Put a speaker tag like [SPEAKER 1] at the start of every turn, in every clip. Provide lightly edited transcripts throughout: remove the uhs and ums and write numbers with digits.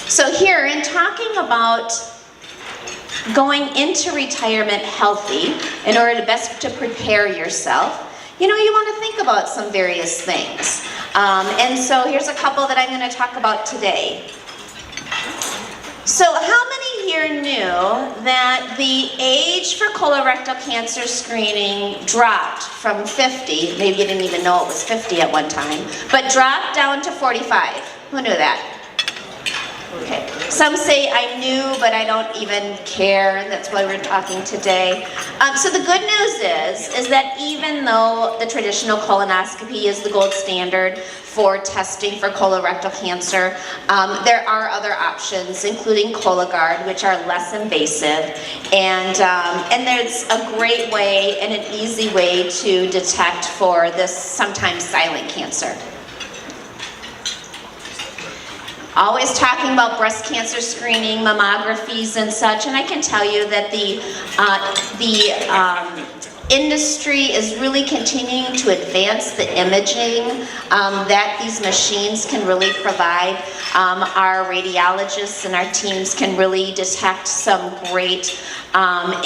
[SPEAKER 1] So here, in talking about going into retirement healthy, in order to best to prepare yourself, you want to think about some various things. And so here's a couple that I'm going to talk about today. So how many here knew that the age for colorectal cancer screening dropped from 50, maybe you didn't even know it was 50 at one time, but dropped down to 45? Who knew that? Okay. Some say I knew, but I don't even care. That's why we're talking today. So the good news is that even though the traditional colonoscopy is the gold standard for testing for colorectal cancer, there are other options, including Cologuard, which are less invasive, and there's a great way and an easy way to detect for this sometimes silent cancer. Always talking about breast cancer screening, mammographies and such, and I can tell you that the industry is really continuing to advance the imaging that these machines can really provide. Our radiologists and our teams can really detect some great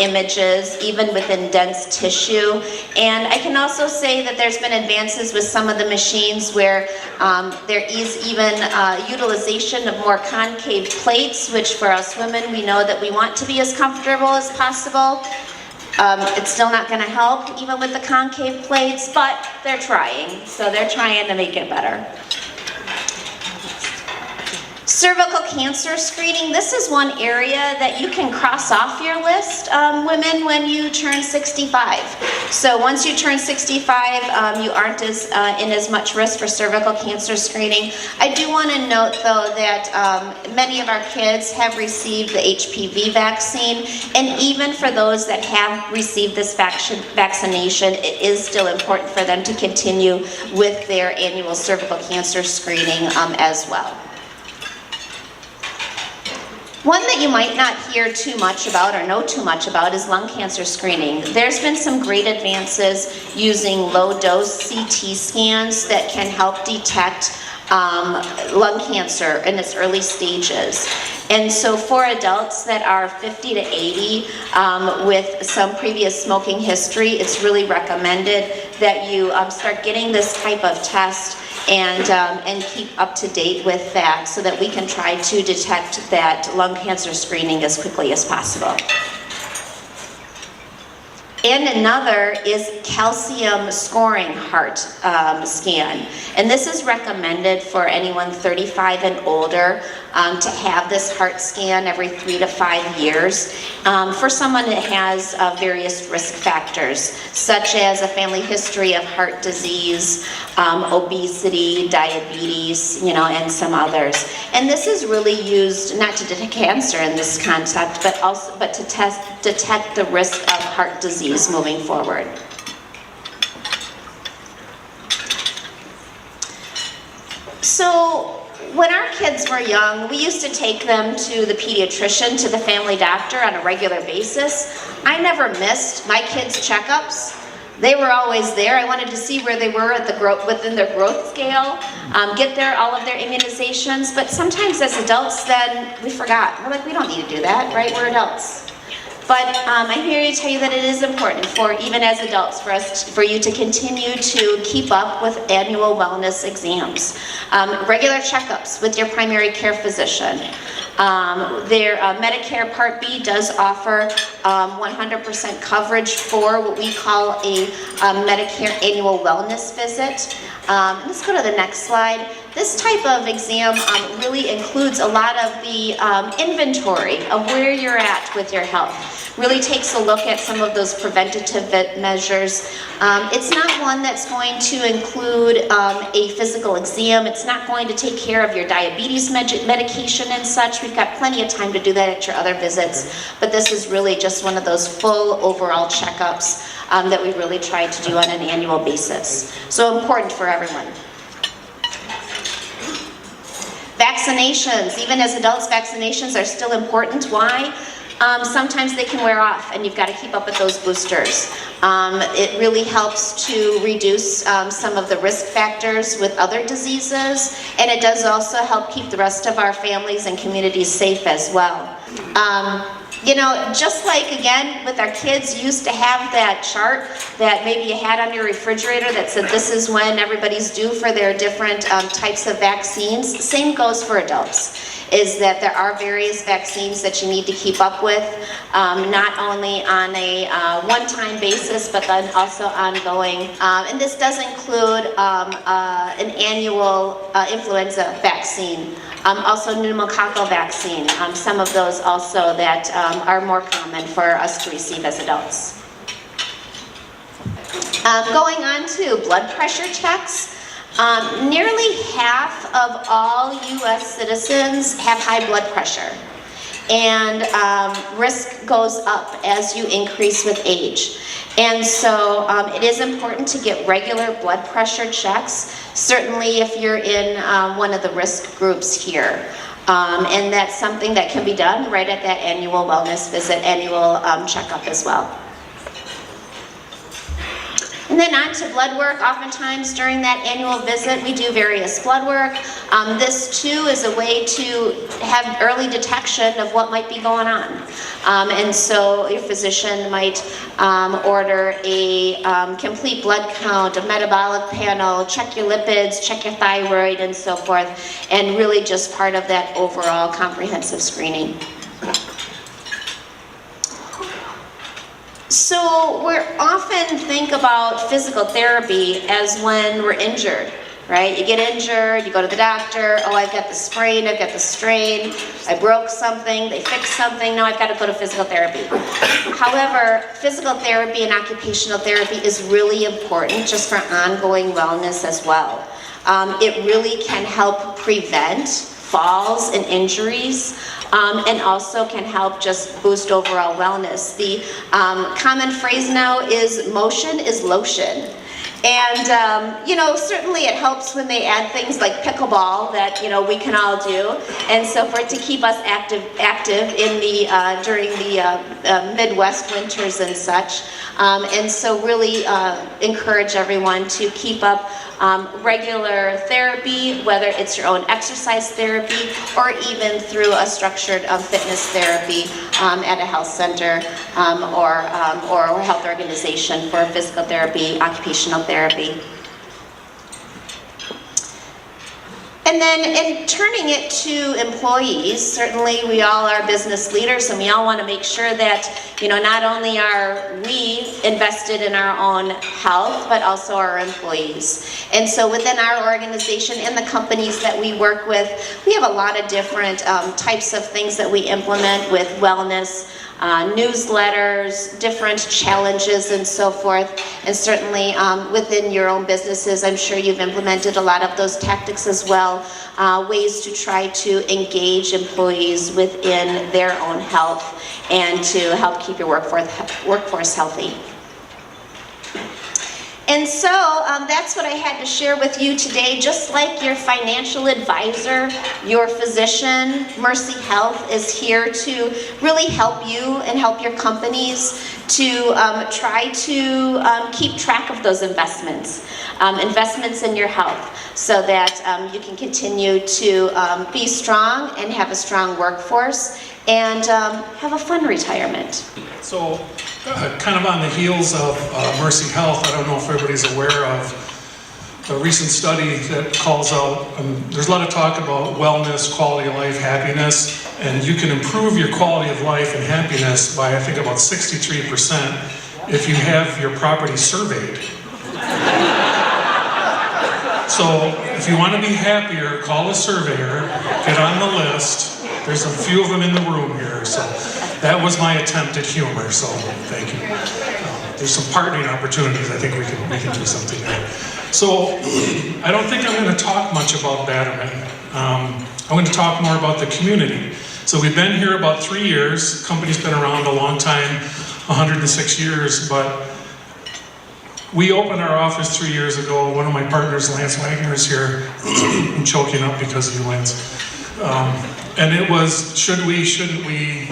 [SPEAKER 1] images, even within dense tissue. And I can also say that there's been advances with some of the machines where there is even utilization of more concave plates, which for us women, we know that we want to be as comfortable as possible. It's still not going to help, even with the concave plates, but they're trying. So they're trying to make it better. Cervical cancer screening, this is one area that you can cross off your list, women, when you turn 65. So once you turn 65, you aren't in as much risk for cervical cancer screening. I do want to note, though, that many of our kids have received the HPV vaccine, and even for those that have received this vaccination, it is still important for them to continue with their annual cervical cancer screening as well. One that you might not hear too much about or know too much about is lung cancer screening. There's been some great advances using low-dose CT scans that can help detect lung cancer in its early stages. And so for adults that are 50 to 80 with some previous smoking history, it's really recommended that you start getting this type of test and keep up to date with that so that we can try to detect that lung cancer screening as quickly as possible. And another is calcium scoring heart scan. And this is recommended for anyone 35 and older to have this heart scan every 3 to 5 years for someone that has various risk factors, such as a family history of heart disease, obesity, diabetes, and some others. And this is really used not to detect cancer in this concept, but to detect the risk of heart disease moving forward. So when our kids were young, we used to take them to the pediatrician, to the family doctor on a regular basis. I never missed my kids' checkups. They were always there. I wanted to see where they were at within their growth scale, get all of their immunizations. But sometimes as adults, then we forgot. We're like, we don't need to do that, right? We're adults. But I'm here to tell you that it is important for, even as adults, for you to continue to keep up with annual wellness exams. Regular checkups with your primary care physician. Their Medicare Part B does offer 100% coverage for what we call a Medicare annual wellness visit. Let's go to the next slide. This type of exam really includes a lot of the inventory of where you're at with your health. Really takes a look at some of those preventative measures. It's not one that's going to include a physical exam. It's not going to take care of your diabetes medication and such. We've got plenty of time to do that at your other visits, but this is really just one of those full overall checkups that we really try to do on an annual basis. So important for everyone. Vaccinations, even as adults, vaccinations are still important. Why? sometimes they can wear off and you've got to keep up with those boosters. It really helps to reduce some of the risk factors with other diseases, and it does also help keep the rest of our families and communities safe as well. You know, just like, again, with our kids, you used to have that chart that maybe you had on your refrigerator that said this is when everybody's due for their different types of vaccines. Same goes for adults, is that there are various vaccines that you need to keep up with, not only on a one-time basis, but then also ongoing. And this does include an annual influenza vaccine. Also pneumococcal vaccine, some of those also that are more common for us to receive as adults. Going on to blood pressure checks, nearly half of all U.S. citizens have high blood pressure, and risk goes up as you increase with age. And so it is important to get regular blood pressure checks, certainly if you're in one of the risk groups here. And that's something that can be done right at that annual wellness visit, annual checkup as well. And then on to blood work. Oftentimes during that annual visit, we do various blood work. This too is a way to have early detection of what might be going on. And so your physician might order a complete blood count, a metabolic panel, check your lipids, check your thyroid, and so forth, and really just part of that overall comprehensive screening. So we often think about physical therapy as when we're injured, right? You get injured, you go to the doctor, oh, I've got the sprain, I've got the strain, I broke something, they fixed something, now I've got to go to physical therapy. However, physical therapy and occupational therapy is really important just for ongoing wellness as well. It really can help prevent falls and injuries, and also can help just boost overall wellness. The common phrase now is motion is lotion. And, you know, certainly it helps when they add things like pickleball that, you know, we can all do. And so for it to keep us active in the, during the Midwest winters and such. And so really encourage everyone to keep up regular therapy, whether it's your own exercise therapy or even through a structured fitness therapy at a health center or a health organization for physical therapy, occupational therapy. And then in turning it to employees, certainly we all are business leaders and we all want to make sure that, you know, not only are we invested in our own health, but also our employees. And so within our organization and the companies that we work with, we have a lot of different types of things that we implement with wellness, newsletters, different challenges and so forth. And certainly within your own businesses, I'm sure you've implemented a lot of those tactics as well, ways to try to engage employees within their own health and to help keep your workforce healthy. And so that's what I had to share with you today. Just like your financial advisor, your physician, Mercyhealth is here to really help you and help your companies to try to keep track of those investments, investments in your health, so that you can continue to be strong and have a strong workforce and have a fun retirement.
[SPEAKER 2] So, kind of on the heels of Mercyhealth, I don't know if everybody's aware of a recent study that calls out, there's a lot of talk about wellness, quality of life, happiness, and you can improve your quality of life and happiness by, I think, about 63% if you have your property surveyed. So, if you want to be happier, call a surveyor, get on the list. There's a few of them in the room here, so that was my attempt at humor, so thank you. There's some partnering opportunities. I think we can do something there. So I don't think I'm going to talk much about Batterman. I'm going to talk more about the community. So we've been here about 3 years. Company's been around a long time, 106 years, but we opened our office 3 years ago. One of my partners, Lance Wagner, is here. I'm choking up because of you, Lance. And it was, should we, shouldn't we?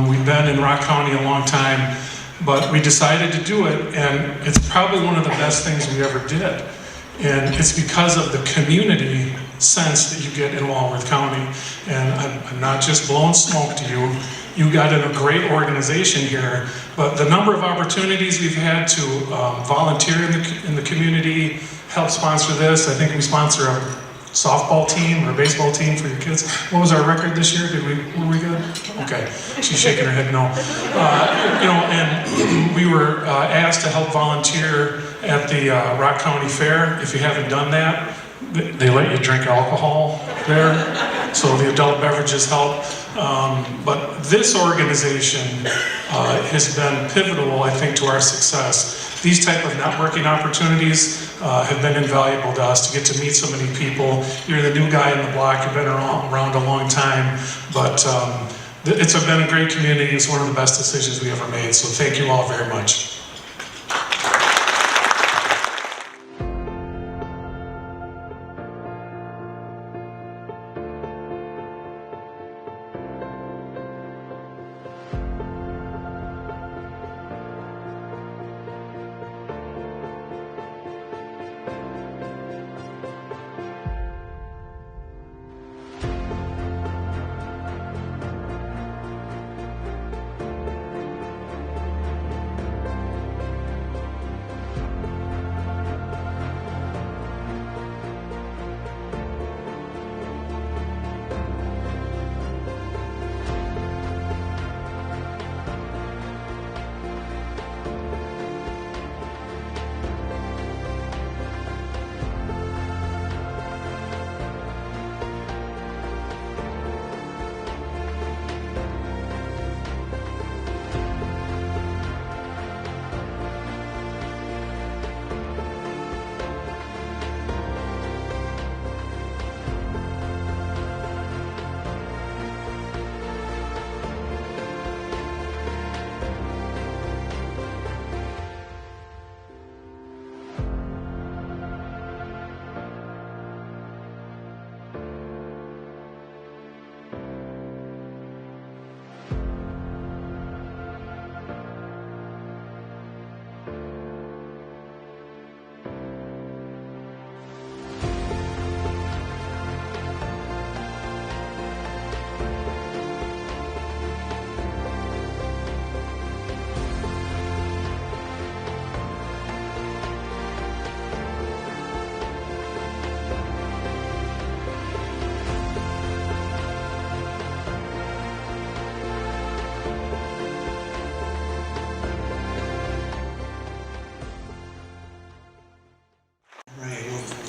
[SPEAKER 2] We've been in Rock County a long time, but we decided to do it, and it's probably one of the best things we ever did. And it's because of the community sense that you get in Walworth County. And I'm not just blowing smoke to you. You got in a great organization here, but the number of opportunities we've had to volunteer in the community, help sponsor this. I think we sponsor a softball team or a baseball team for your kids. What was our record this year? Were we good? Okay, she's shaking her head no. You know, and we were asked to help volunteer at the Rock County Fair. If you haven't done that, they let you drink alcohol there, so the adult beverages help. But this organization has been pivotal, I think, to our success. These type of networking opportunities have been invaluable to us, to get to meet so many people. You're the new guy in the block, you've been around a long time, but it's been a great community. It's one of the best decisions we ever made, so thank you all very much.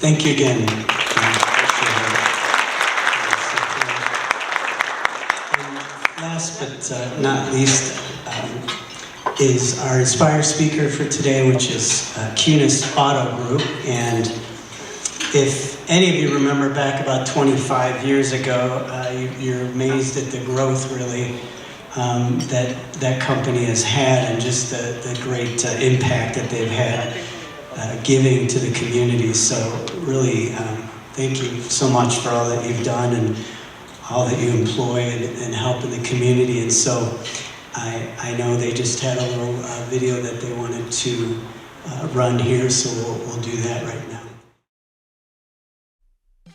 [SPEAKER 3] Thank you again. Last but not least is our Inspire speaker for today, which is Kunes Auto Group. And if any of you remember back about 25 years ago, you're amazed at the growth really that company has had, and just the great impact that they've had giving to the community. So really, thank you so much for all that you've done and all that you employ and help in the community. And so I know they just had a little video that they wanted to run here, so we'll do that right now.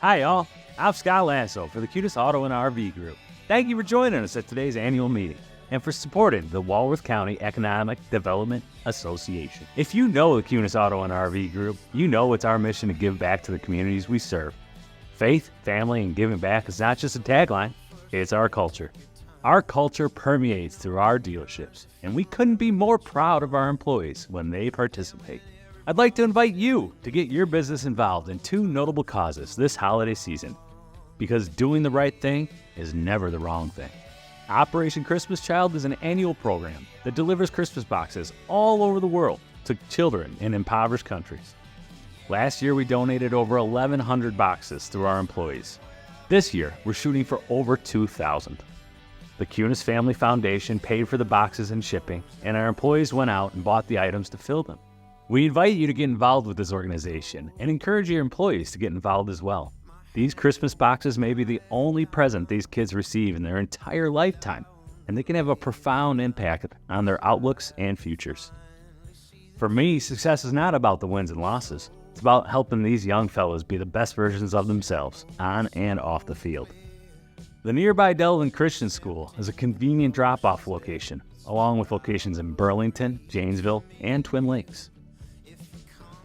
[SPEAKER 4] Hi y'all, I'm Scott Lasso for the Kunes Auto and RV Group. Thank you for joining us at today's annual meeting and for supporting the Walworth County Economic Development Association. If you know the Kunes Auto and RV Group, you know it's our mission to give back to the communities we serve. Faith, family, and giving back is not just a tagline, it's our culture. Our culture permeates through our dealerships, and we couldn't be more proud of our employees when they participate. I'd like to invite you to get your business involved in two notable causes this holiday season, because doing the right thing is never the wrong thing. Operation Christmas Child is an annual program that delivers Christmas boxes all over the world to children in impoverished countries. Last year, we donated over 1,100 boxes through our employees. This year, we're shooting for over 2,000. The Kunes Family Foundation paid for the boxes and shipping, and our employees went out and bought the items to fill them. We invite you to get involved with this organization and encourage your employees to get involved as well. These Christmas boxes may be the only present these kids receive in their entire lifetime, and they can have a profound impact on their outlooks and futures. For me, success is not about the wins and losses. It's about helping these young fellows be the best versions of themselves, on and off the field. The nearby Delvin Christian School is a convenient drop-off location, along with locations in Burlington, Janesville, and Twin Lakes.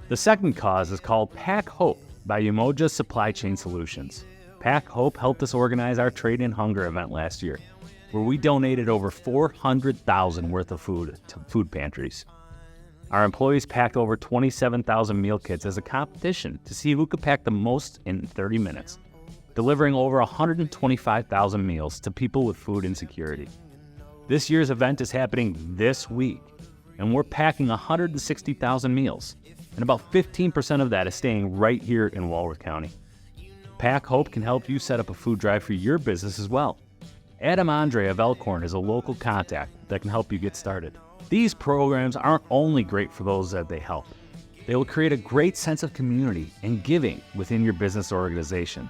[SPEAKER 4] The second cause is called Pack Hope by Umoja Supply Chain Solutions. Pack Hope helped us organize our Trade in Hunger event last year, where we donated over 400,000 worth of food to food pantries. Our employees packed over 27,000 meal kits as a competition to see who could pack the most in 30 minutes, delivering over 125,000 meals to people with food insecurity. This year's event is happening this week, and we're packing 160,000 meals, and about 15% of that is staying right here in Walworth County. Pack Hope can help you set up a food drive for your business as well. Adam Andre of Elkhorn is a local contact that can help you get started. These programs aren't only great for those that they help. They will create a great sense of community and giving within your business organization.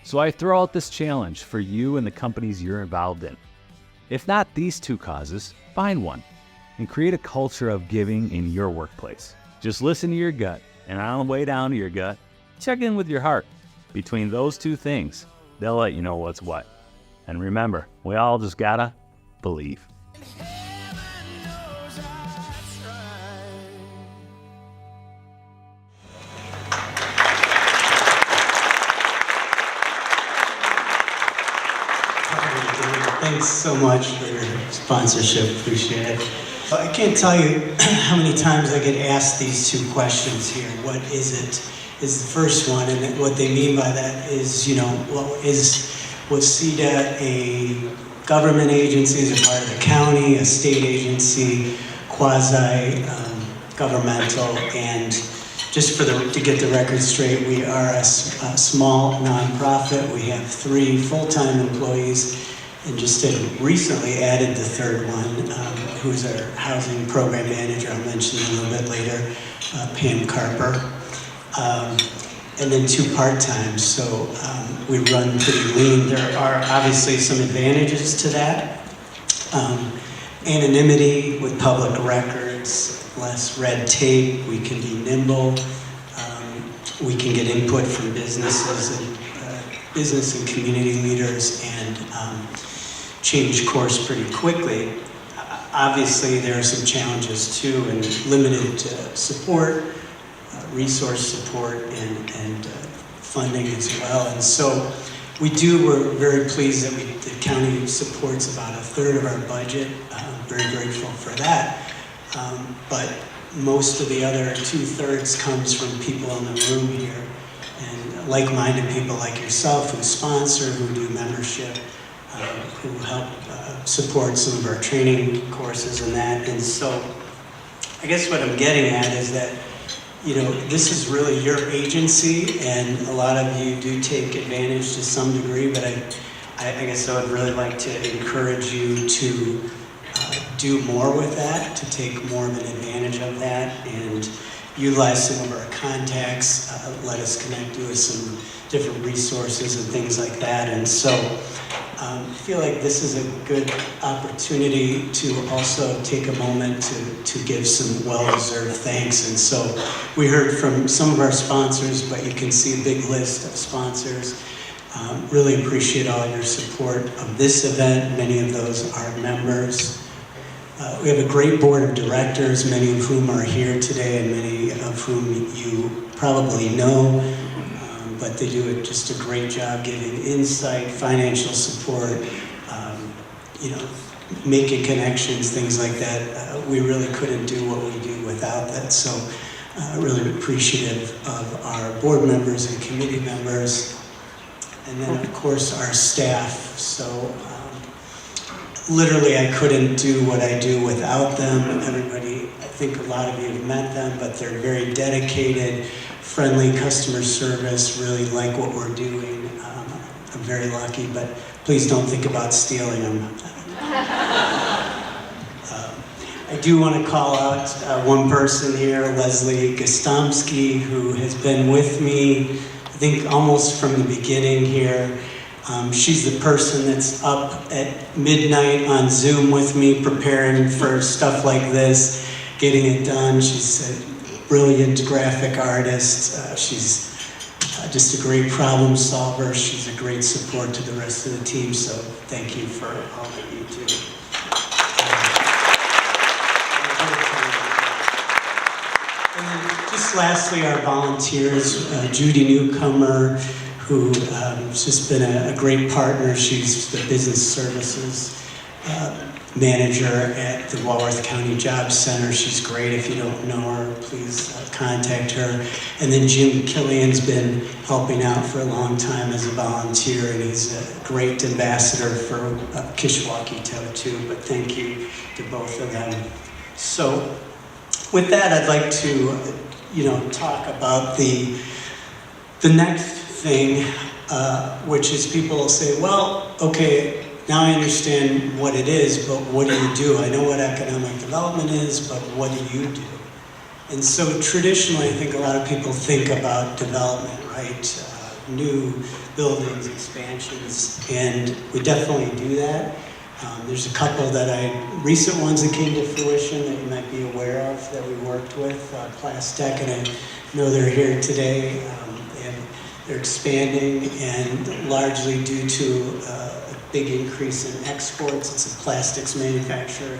[SPEAKER 4] So I throw out this challenge for you and the companies you're involved in. If not these two causes, find one and create a culture of giving in your workplace. Just listen to your gut, and on the way down to your gut, check in with your heart. Between those two things, they'll let you know what's what. And remember, we all just gotta believe.
[SPEAKER 3] Thanks so much for your sponsorship. Appreciate it. I can't tell you how many times I get asked these two questions here. What is it? Is the first one, and what they mean by that is, was CEDA a government agency, is a part of the county, a state agency, quasi-governmental, and just to get the record straight, we are a small nonprofit. We have 3 full-time employees, and just recently added the third one, who's our housing program manager. I'll mention a little bit later, Pam Carper. And then 2 part-time, so we run pretty lean. There are obviously some advantages to that. Anonymity with public records, less red tape, we can be nimble, we can get input from businesses and business and community leaders, and change course pretty quickly. Obviously, there are some challenges too, and limited support, resource support, and funding as well. And so we're very pleased that the county supports about 1/3 of our budget. Very grateful for that. But most of the other 2/3 comes from people in the room here, and like-minded people like yourself who sponsor, who do membership, who help support some of our training courses and that. And so I guess what I'm getting at is that, this is really your agency, and a lot of you do take advantage to some degree, but I guess I would really like to encourage you to do more with that, to take more of an advantage of that, and utilize some of our contacts, let us connect you with some different resources and things like that. And so I feel like this is a good opportunity to also take a moment to give some well-deserved thanks. And so we heard from some of our sponsors, but you can see a big list of sponsors. Really appreciate all your support of this event. Many of those are members. We have a great board of directors, many of whom are here today and many of whom you probably know. But they do just a great job giving insight, financial support, making connections, things like that. We really couldn't do what we do without that. So really appreciative of our board members and committee members. And then of course our staff. So literally I couldn't do what I do without them. Everybody, I think a lot of you have met them, but they're very dedicated, friendly customer service, really like what we're doing. I'm very lucky, but please don't think about stealing them. I do want to call out one person here, Leslie Gostomski, who has been with me I think almost from the beginning here. She's the person that's up at midnight on Zoom with me preparing for stuff like this, getting it done. She's a brilliant graphic artist. She's just a great problem solver. She's a great support to the rest of the team, so thank you for all that you do. And then just lastly, our volunteers, Judy Newcomer, who has just been a great partner. She's the business services manager at the Walworth County Job Center. She's great. If you don't know her, please contact her. And then Jim Killian's been helping out for a long time as a volunteer, and he's a great ambassador for Kishwaukee too. But thank you to both of them. So with that, I'd like to talk about the next thing, which is people will say, well, okay, now I understand what it is, but what do you do? I know what economic development is, but what do you do? And so traditionally, I think a lot of people think about development, right? New buildings, expansions, and we definitely do that. There's a couple recent ones that came to fruition that you might be aware of that we worked with, Plastec, and I know they're here today, and they're expanding, and largely due to a big increase in exports. It's a plastics manufacturer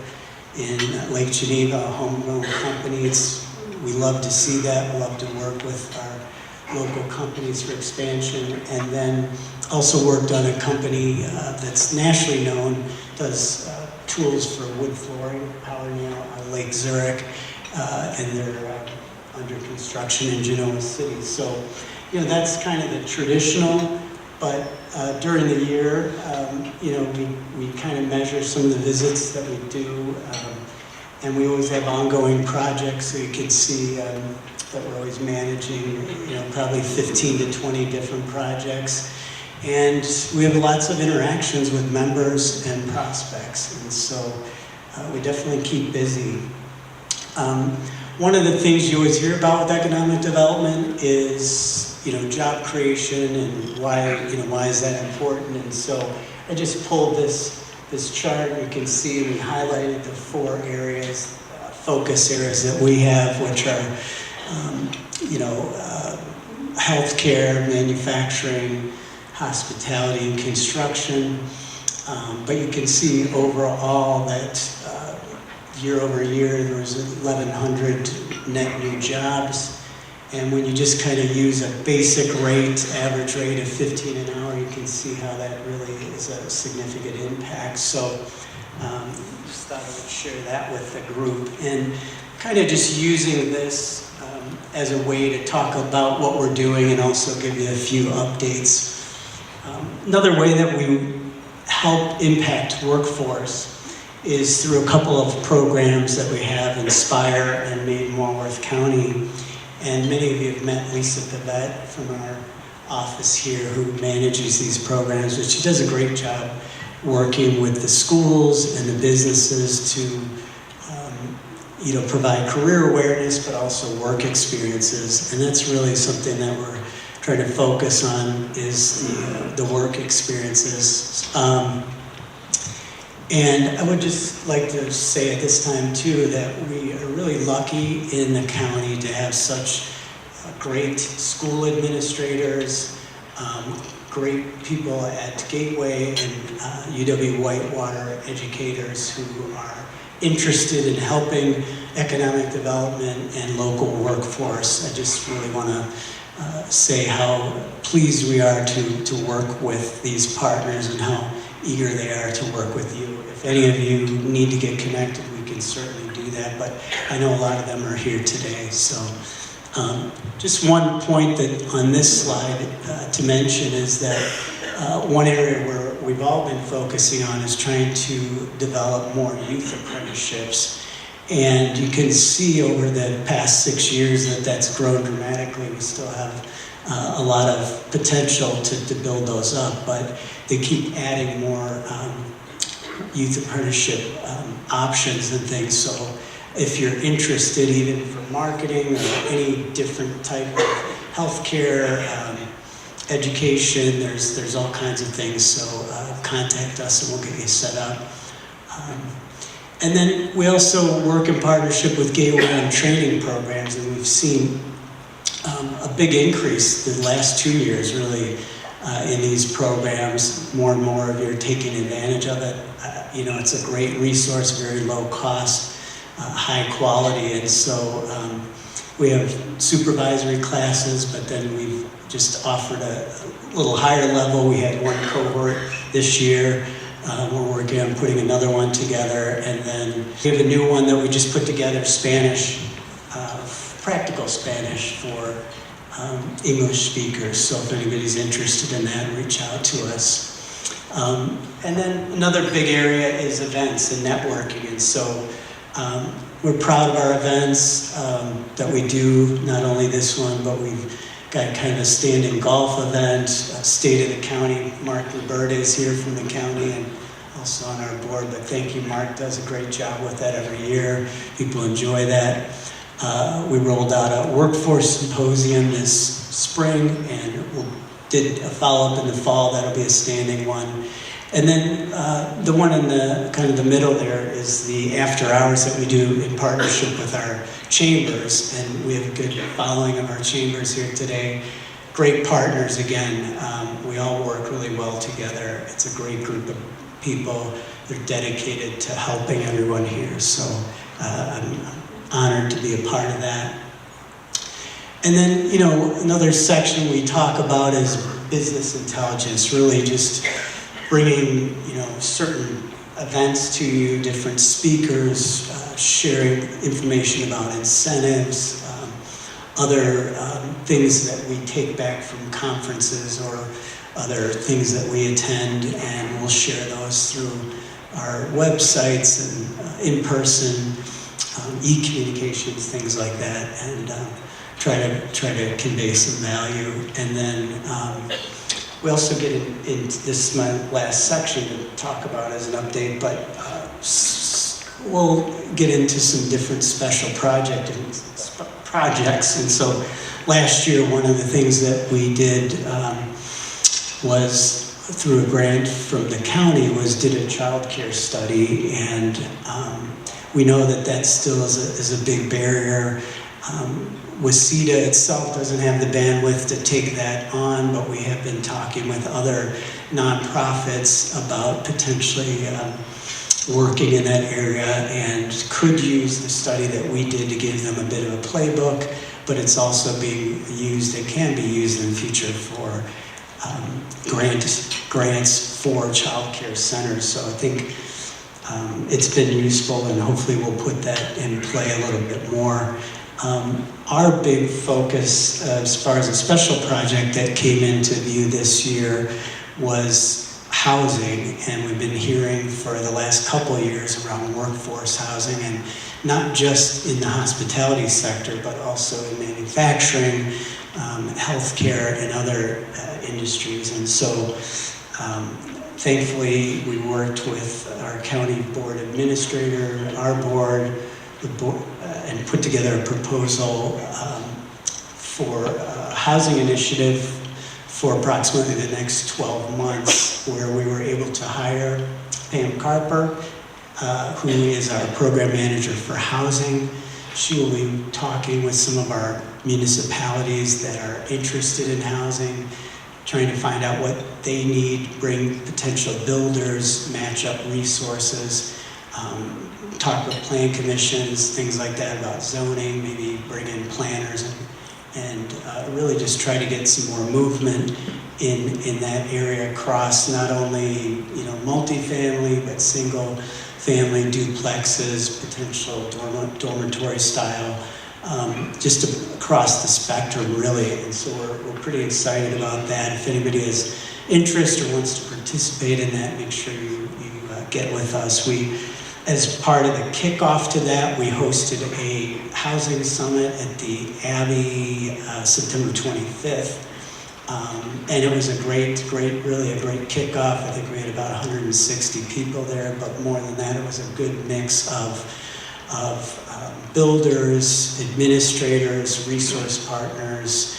[SPEAKER 3] in Lake Geneva, a homegrown company. We love to see that. We love to work with our local companies for expansion, and then also worked on a company that's nationally known, does tools for wood flooring, Power Nail, out of Lake Zurich, and they're under construction in Genoa City. So, that's kind of the traditional, but during the year, we kind of measure some of the visits that we do, and we always have ongoing projects, so you can see that we're always managing, probably 15 to 20 different projects. And we have lots of interactions with members and prospects, and so we definitely keep busy. One of the things you always hear about with economic development is, job creation and why is that important? And so I just pulled this chart. You can see we highlighted the 4 areas, focus areas that we have, which are, healthcare, manufacturing, hospitality, and construction. But you can see overall that year over year there was 1,100 net new jobs. And when you just kind of use a basic rate, average rate of 15 an hour, you can see how that really is a significant impact. So just thought I would share that with the group. And kind of just using this as a way to talk about what we're doing and also give you a few updates. Another way that we help impact workforce is through a couple of programs that we have, Inspire and Made in Walworth County. And many of you have met Lisa Pivette from our office here who manages these programs, but she does a great job working with the schools and the businesses to provide career awareness, but also work experiences. And that's really something that we're trying to focus on is the work experiences. And I would just like to say at this time too that we are really lucky in the county to have such great school administrators, great people at Gateway and UW-Whitewater educators who are interested in helping economic development and local workforce. I just really want to say how pleased we are to work with these partners and how eager they are to work with you. If any of you need to get connected, we can certainly do that, but I know a lot of them are here today. So just one point that on this slide to mention is that one area where we've all been focusing on is trying to develop more youth apprenticeships. And you can see over the past 6 years that that's grown dramatically. We still have a lot of potential to build those up, but they keep adding more youth apprenticeship options and things. So if you're interested even for marketing or any different type of healthcare, education, there's all kinds of things, so contact us and we'll get you set up. And then we also work in partnership with Gateway on training programs, and we've seen a big increase the last 2 years, really, in these programs. More and more of you are taking advantage of it. It's a great resource, very low cost, high quality, and so we have supervisory classes, but then we've just offered a little higher level. We had one cohort this year. We're working on putting another one together, and then we have a new one that we just put together, Spanish, practical Spanish for English speakers. So if anybody's interested in that, reach out to us. And then another big area is events and networking, and so we're proud of our events that we do, not only this one, but we've got kind of a standing golf event, State of the County. Mark Roberta is here from the county and also on our board, but thank you, Mark does a great job with that every year. People enjoy that. We rolled out a workforce symposium this spring, and we did a follow-up in the fall. That'll be a standing one. And then the one in the kind of the middle there is the after hours that we do in partnership with our chambers, and we have a good following of our chambers here today. Great partners again. We all work really well together. It's a great group of people. They're dedicated to helping everyone here, so I'm honored to be a part of that. And then, another section we talk about is business intelligence, really just bringing, certain events to you, different speakers, sharing information about incentives, other things that we take back from conferences or other things that we attend, and we'll share those through our websites and in-person, e-communications, things like that, and try to convey some value. And then we also get into this is my last section to talk about as an update, but we'll get into some different special projects. And so last year, one of the things that we did was through a grant from the county did a child care study, and we know that still is a big barrier. WCEDA itself doesn't have the bandwidth to take that on, but we have been talking with other nonprofits about potentially working in that area, and could use the study that we did to give them a bit of a playbook, but it's also being used, it can be used in the future for grants for child care centers. So I think it's been useful, and hopefully we'll put that in play a little bit more. Our big focus as far as a special project that came into view this year was housing, and we've been hearing for the last couple of years around workforce housing, and not just in the hospitality sector, but also in manufacturing, healthcare, and other industries. And so thankfully we worked with our county board administrator, our board, and put together a proposal for a housing initiative for approximately the next 12 months, where we were able to hire Pam Carper, who is our program manager for housing. She will be talking with some of our municipalities that are interested in housing, trying to find out what they need, bring potential builders, match up resources, talk with plan commissions, things like that about zoning, maybe bring in planners, and really just try to get some more movement in that area across not only multifamily, but single family duplexes, potential dormitory style, just across the spectrum really. And so we're pretty excited about that. If anybody has interest or wants to participate in that, make sure you get with us. As part of the kickoff to that, we hosted a housing summit at the Abbey September 25th. And it was really a great kickoff. I think we had about 160 people there, but more than that, it was a good mix of builders, administrators, resource partners,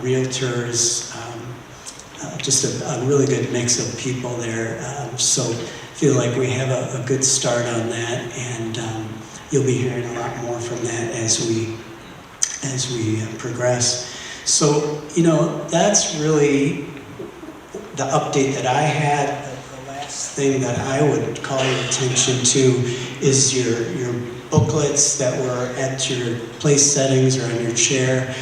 [SPEAKER 3] realtors, just a really good mix of people there. So feel like we have a good start on that, and you'll be hearing a lot more from that as we progress. So, that's really the update that I had. The last thing that I would call your attention to is your booklets that were at your place settings or on your chair.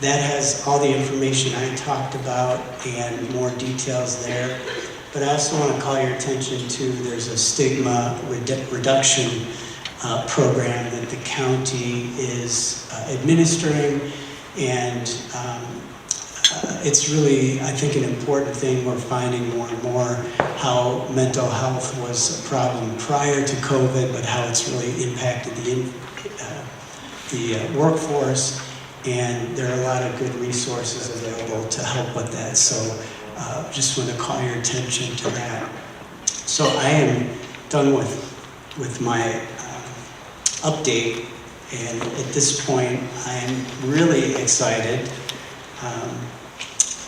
[SPEAKER 3] That has all the information I talked about and more details there. But I also want to call your attention to there's a stigma reduction program that the county is administering, and it's really, I think, an important thing. We're finding more and more how mental health was a problem prior to COVID, but how it's really impacted the workforce, and there are a lot of good resources available to help with that. So just want to call your attention to that. So I am done with my update, and at this point I am really excited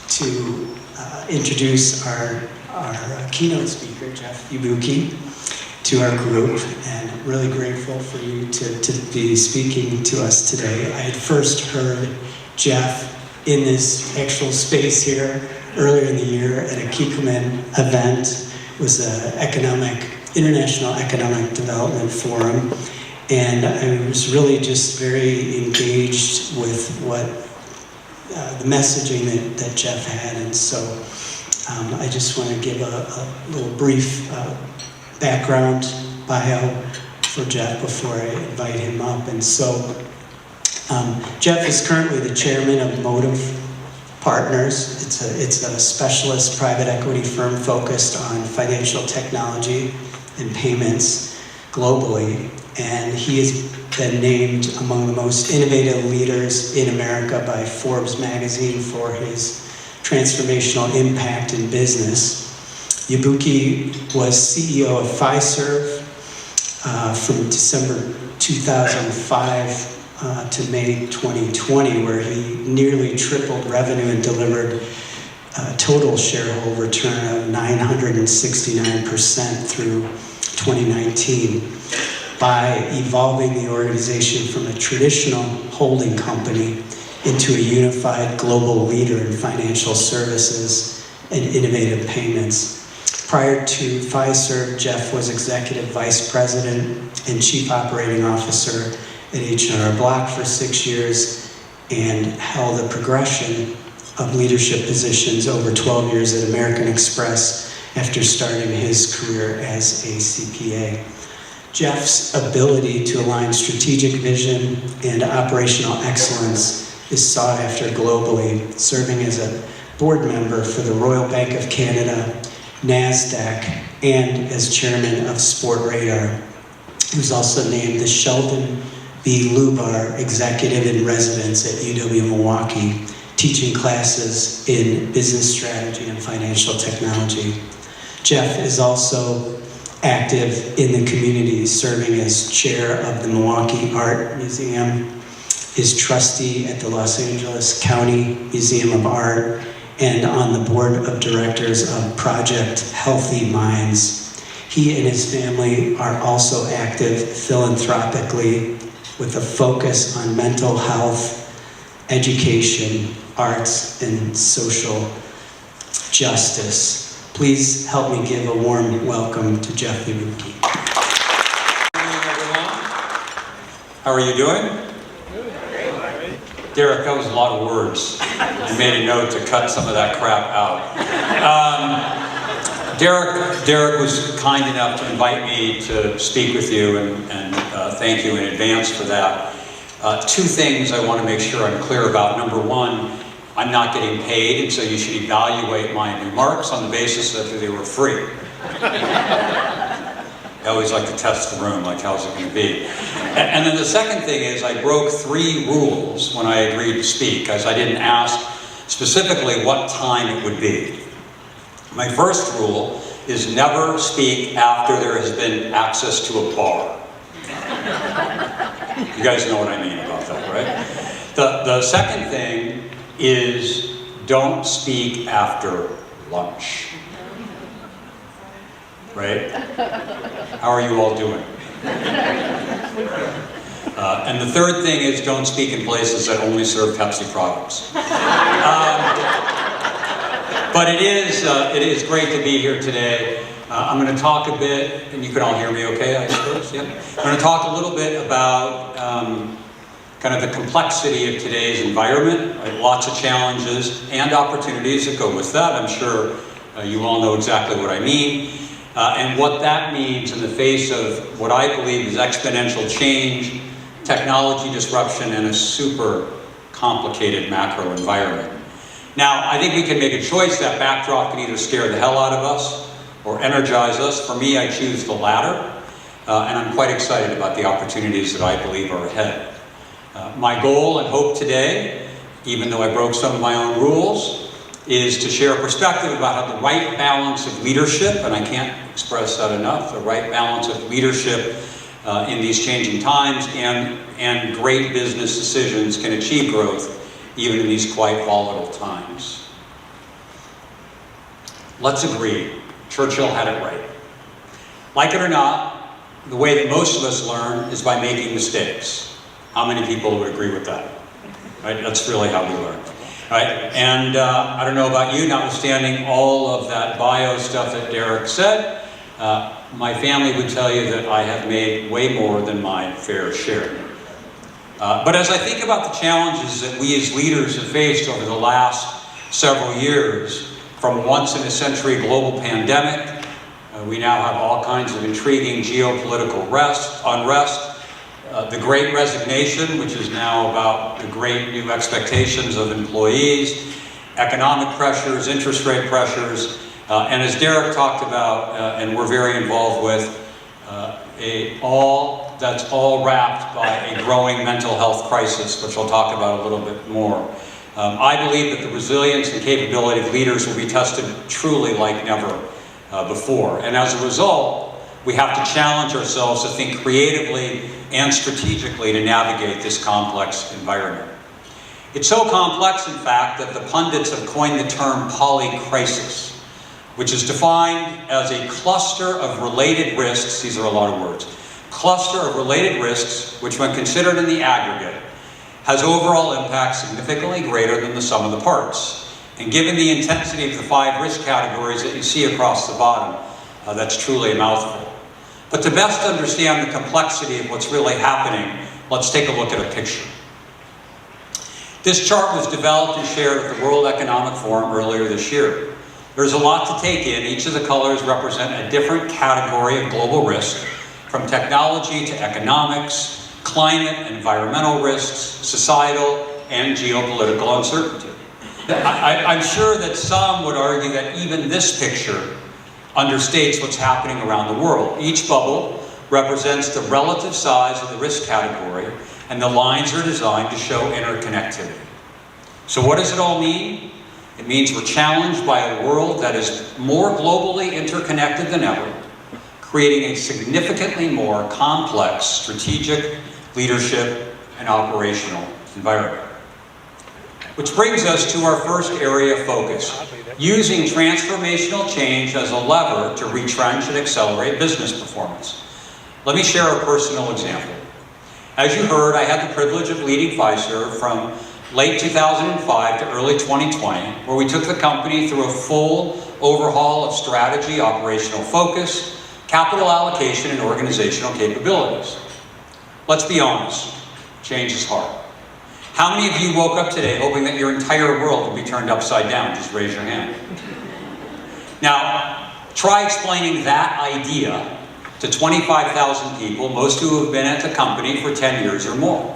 [SPEAKER 3] to introduce our keynote speaker, Jeff Yabuki, to our group, and really grateful for you to be speaking to us today. I had first heard Jeff in this actual space here earlier in the year at a Keynote event. It was an International Economic Development Forum, and I was really just very engaged with what the messaging that Jeff had, and so I just want to give a little brief background bio for Jeff before I invite him up. And so Jeff is currently the chairman of Motive Partners. It's a specialist private equity firm focused on financial technology and payments globally, and he has been named among the most innovative leaders in America by Forbes magazine for his transformational impact in business. Yabuki was CEO of Fiserv from December 2005 to May 2020, where he nearly tripled revenue and delivered a total shareholder return of 969% through 2019 by evolving the organization from a traditional holding company into a unified global leader in financial services and innovative payments. Prior to Fiserv, Jeff was Executive Vice President and Chief Operating Officer at H&R Block for 6 years, and held a progression of leadership positions over 12 years at American Express after starting his career as a CPA. Jeff's ability to align strategic vision and operational excellence is sought after globally, serving as a board member for the Royal Bank of Canada, NASDAQ, and as chairman of Sportradar. He was also named the Sheldon B. Lubar Executive in Residence at UW-Milwaukee, teaching classes in business strategy and financial technology. Jeff is also active in the community, serving as chair of the Milwaukee Art Museum, is trustee at the Los Angeles County Museum of Art, and on the board of directors of Project Healthy Minds. He and his family are also active philanthropically with a focus on mental health, education, arts, and social justice. Please help me give a warm welcome to Jeff Yabuki.
[SPEAKER 5] Good evening, everyone. How are you doing? Derek, that was a lot of words. I made a note to cut some of that crap out. Derek was kind enough to invite me to speak with you, and thank you in advance for that. Two things I want to make sure I'm clear about. Number one, I'm not getting paid, and so you should evaluate my remarks on the basis that they were free. I always like to test the room, like how's it going to be? And then the second thing is I broke 3 rules when I agreed to speak, as I didn't ask specifically what time it would be. My first rule is never speak after there has been access to a bar. You guys know what I mean about that, right? The second thing is don't speak after lunch. Right? How are you all doing? And the third thing is don't speak in places that only serve Pepsi products. But it is great to be here today. I'm going to talk a bit, and you can all hear me okay, I suppose? Yeah. I'm going to talk a little bit about kind of the complexity of today's environment, right? Lots of challenges and opportunities that go with that. I'm sure you all know exactly what I mean. And what that means in the face of what I believe is exponential change, technology disruption, and a super complicated macro environment. Now, I think we can make a choice. That backdrop can either scare the hell out of us or energize us. For me, I choose the latter, and I'm quite excited about the opportunities that I believe are ahead. My goal and hope today, even though I broke some of my own rules, is to share a perspective about how the right balance of leadership, and I can't express that enough, the right balance of leadership in these changing times and great business decisions can achieve growth even in these quite volatile times. Let's agree, Churchill had it right. Like it or not, the way that most of us learn is by making mistakes. How many people would agree with that? Right? That's really how we learn. Right? And I don't know about you, notwithstanding all of that bio stuff that Derek said, my family would tell you that I have made way more than my fair share. But as I think about the challenges that we as leaders have faced over the last several years, from once-in-a-century global pandemic, we now have all kinds of intriguing geopolitical unrest, the Great Resignation, which is now about the great new expectations of employees, economic pressures, interest rate pressures, and as Derek talked about, and we're very involved with, that's all wrapped by a growing mental health crisis, which I'll talk about a little bit more. I believe that the resilience and capability of leaders will be tested truly like never before. And as a result, we have to challenge ourselves to think creatively and strategically to navigate this complex environment. It's so complex, in fact, that the pundits have coined the term polycrisis, which is defined as a cluster of related risks. These are a lot of words. Cluster of related risks, which when considered in the aggregate, has overall impact significantly greater than the sum of the parts. And given the intensity of the 5 risk categories that you see across the bottom, that's truly a mouthful. But to best understand the complexity of what's really happening, let's take a look at a picture. This chart was developed and shared at the World Economic Forum earlier this year. There's a lot to take in. Each of the colors represent a different category of global risk, from technology to economics, climate and environmental risks, societal and geopolitical uncertainty. I'm sure that some would argue that even this picture understates what's happening around the world. Each bubble represents the relative size of the risk category, and the lines are designed to show interconnectivity. So what does it all mean? It means we're challenged by a world that is more globally interconnected than ever, creating a significantly more complex strategic, leadership, and operational environment. Which brings us to our first area of focus, using transformational change as a lever to retrench and accelerate business performance. Let me share a personal example. As you heard, I had the privilege of leading Fiserv from late 2005 to early 2020, where we took the company through a full overhaul of strategy, operational focus, capital allocation, and organizational capabilities. Let's be honest, change is hard. How many of you woke up today hoping that your entire world would be turned upside down? Just raise your hand. Now, try explaining that idea to 25,000 people, most who have been at the company for 10 years or more.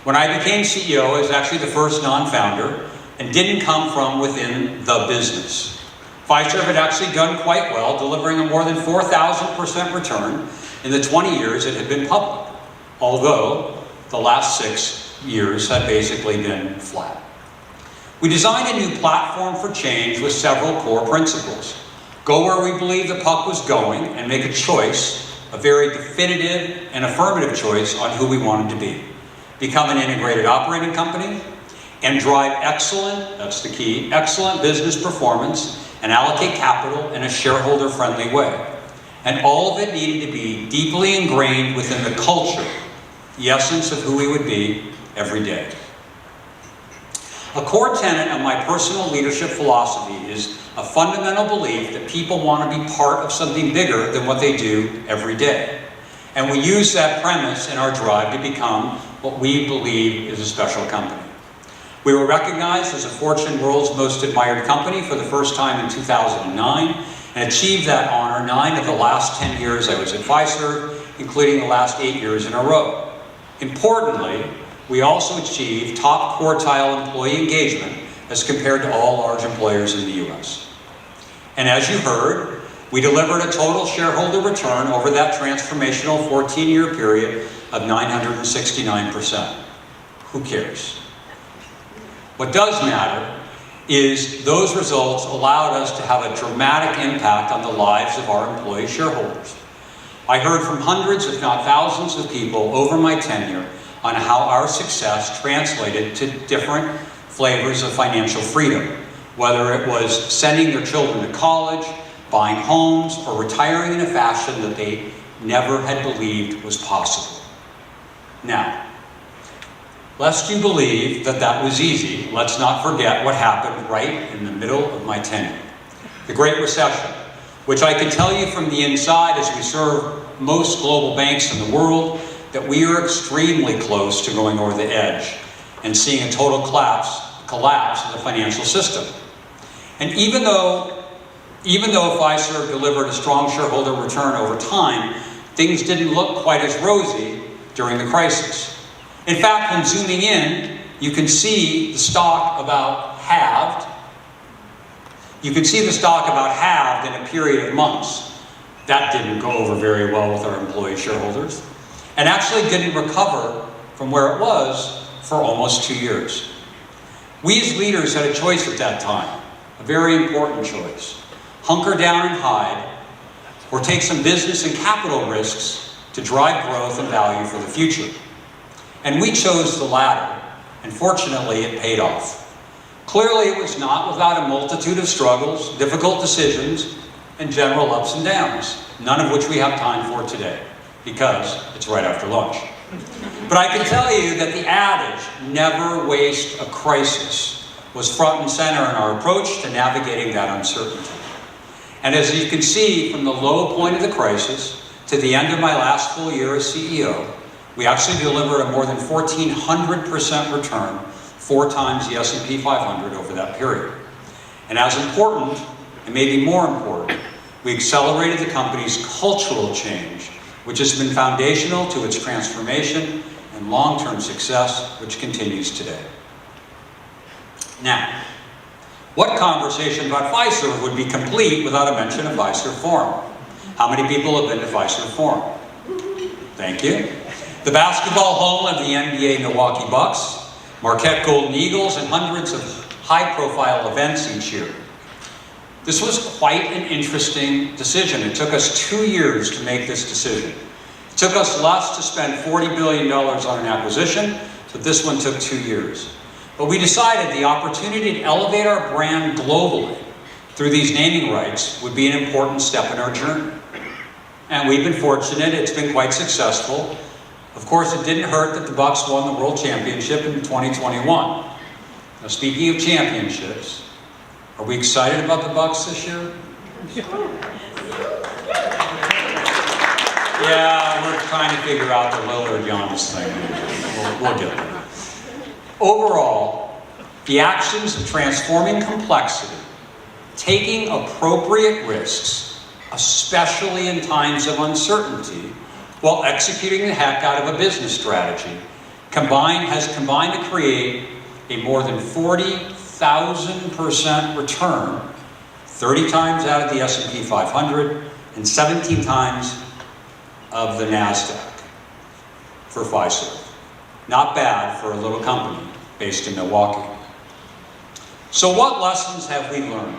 [SPEAKER 5] When I became CEO, I was actually the first non-founder and didn't come from within the business. Fiserv had actually done quite well, delivering a more than 4,000% return in the 20 years it had been public, although the last 6 years had basically been flat. We designed a new platform for change with several core principles. Go where we believe the puck was going and make a choice, a very definitive and affirmative choice on who we wanted to be. Become an integrated operating company and drive excellent, that's the key, excellent business performance and allocate capital in a shareholder-friendly way. And all of it needed to be deeply ingrained within the culture, the essence of who we would be every day. A core tenet of my personal leadership philosophy is a fundamental belief that people want to be part of something bigger than what they do every day. And we use that premise in our drive to become what we believe is a special company. We were recognized as a Fortune World's Most Admired Company for the first time in 2009 and achieved that honor 9 of the last 10 years I was at Fiserv, including the last 8 years in a row. Importantly, we also achieved top quartile employee engagement as compared to all large employers in the US. And as you heard, we delivered a total shareholder return over that transformational 14-year period of 969%. Who cares? What does matter is those results allowed us to have a dramatic impact on the lives of our employee shareholders. I heard from hundreds, if not thousands, of people over my tenure on how our success translated to different flavors of financial freedom, whether it was sending their children to college, buying homes, or retiring in a fashion that they never had believed was possible. Now, lest you believe that that was easy, let's not forget what happened right in the middle of my tenure. The Great Recession, which I can tell you from the inside as we serve most global banks in the world, that we are extremely close to going over the edge and seeing a total collapse of the financial system. And even though Fiserv delivered a strong shareholder return over time, things didn't look quite as rosy during the crisis. In fact, when zooming in, you can see the stock about halved. You can see the stock about halved in a period of months. That didn't go over very well with our employee shareholders, and actually didn't recover from where it was for almost 2 years. We as leaders had a choice at that time, a very important choice. Hunker down and hide, or take some business and capital risks to drive growth and value for the future. And we chose the latter, and fortunately it paid off. Clearly it was not without a multitude of struggles, difficult decisions, and general ups and downs, none of which we have time for today, because it's right after lunch. But I can tell you that the adage, never waste a crisis, was front and center in our approach to navigating that uncertainty. And as you can see, from the low point of the crisis to the end of my last full year as CEO, we actually delivered a more than 1,400% return, 4 times the S&P 500 over that period. And as important, and maybe more important, we accelerated the company's cultural change, which has been foundational to its transformation and long-term success, which continues today. Now, what conversation about Fiserv would be complete without a mention of Fiserv Forum? How many people have been to Fiserv Forum? Thank you. The basketball home of the NBA Milwaukee Bucks, Marquette Golden Eagles, and hundreds of high-profile events each year. This was quite an interesting decision. It took us 2 years to make this decision. It took us less to spend $40 billion on an acquisition, but this one took 2 years. But we decided the opportunity to elevate our brand globally through these naming rights would be an important step in our journey. And we've been fortunate, it's been quite successful. Of course, it didn't hurt that the Bucks won the World Championship in 2021. Now, speaking of championships, are we excited about the Bucks this year? Yeah, we're trying to figure out the Lillard-Giannis thing. We'll get there. Overall, the actions of transforming complexity, taking appropriate risks, especially in times of uncertainty, while executing the heck out of a business strategy, has combined to create a more than 40,000% return, 30 times out of the S&P 500 and 17 times of the NASDAQ for Fiserv. Not bad for a little company based in Milwaukee. So what lessons have we learned?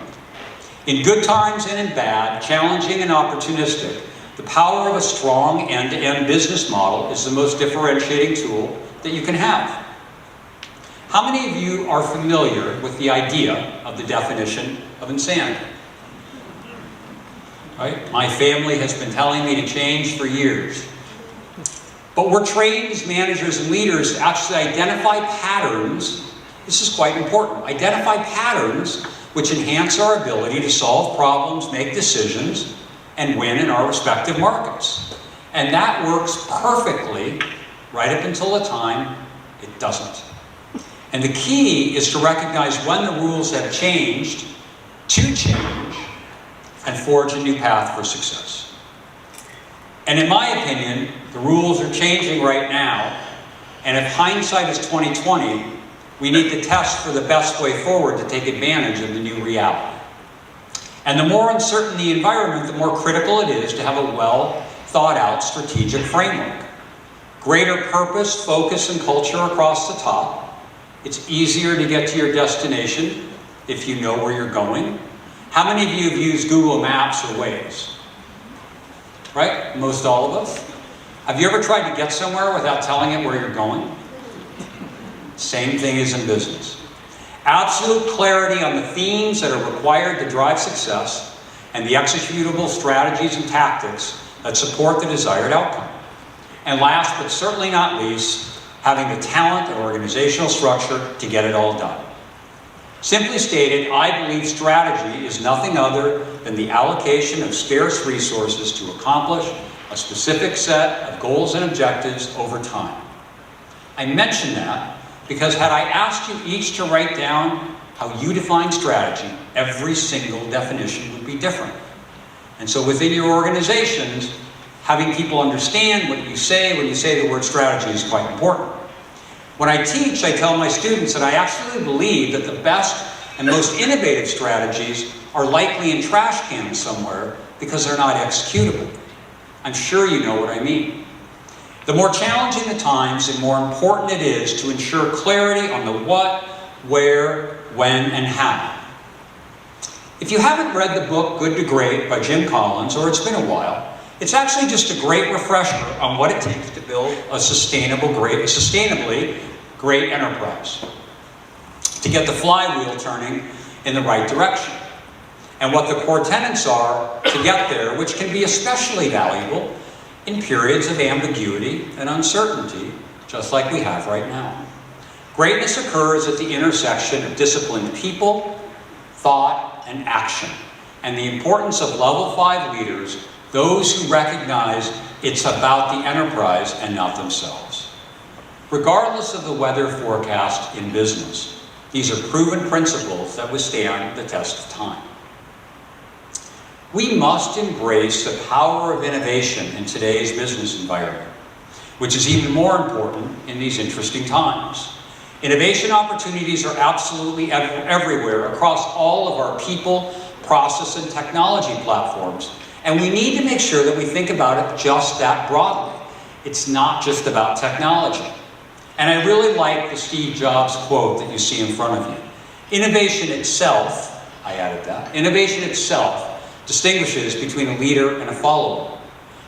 [SPEAKER 5] In good times and in bad, challenging and opportunistic, the power of a strong end-to-end business model is the most differentiating tool that you can have. How many of you are familiar with the idea of the definition of insanity? right? My family has been telling me to change for years. But we're trained as managers and leaders to actually identify patterns. This is quite important. Identify patterns which enhance our ability to solve problems, make decisions, and win in our respective markets. And that works perfectly right up until the time it doesn't. And the key is to recognize when the rules have changed, to change, and forge a new path for success. And in my opinion, the rules are changing right now, and if hindsight is 20/20, we need to test for the best way forward to take advantage of the new reality. And the more uncertain the environment, the more critical it is to have a well thought out strategic framework. Greater purpose, focus, and culture across the top. It's easier to get to your destination if you know where you're going. How many of you have used Google Maps or Waze? Right? Most all of us. Have you ever tried to get somewhere without telling it where you're going? Same thing is in business. Absolute clarity on the themes that are required to drive success and the executable strategies and tactics that support the desired outcome. And last but certainly not least, having the talent and organizational structure to get it all done. Simply stated, I believe strategy is nothing other than the allocation of scarce resources to accomplish a specific set of goals and objectives over time. I mention that because had I asked you each to write down how you define strategy, every single definition would be different. And so within your organizations, having people understand what you say when you say the word strategy is quite important. When I teach, I tell my students that I actually believe that the best and most innovative strategies are likely in trash cans somewhere because they're not executable. I'm sure you know what I mean. The more challenging the times, the more important it is to ensure clarity on the what, where, when, and how. If you haven't read the book Good to Great by Jim Collins, or it's been a while, it's actually just a great refresher on what it takes to build a sustainably great enterprise, to get the flywheel turning in the right direction, and what the core tenets are to get there, which can be especially valuable in periods of ambiguity and uncertainty, just like we have right now. Greatness occurs at the intersection of disciplined people, thought, and action, and the importance of level 5 leaders, those who recognize it's about the enterprise and not themselves. Regardless of the weather forecast in business, these are proven principles that withstand the test of time. We must embrace the power of innovation in today's business environment, which is even more important in these interesting times. Innovation opportunities are absolutely everywhere across all of our people, process, and technology platforms. And we need to make sure that we think about it just that broadly. It's not just about technology. And I really like the Steve Jobs quote that you see in front of you. Innovation itself, I added that, innovation itself distinguishes between a leader and a follower,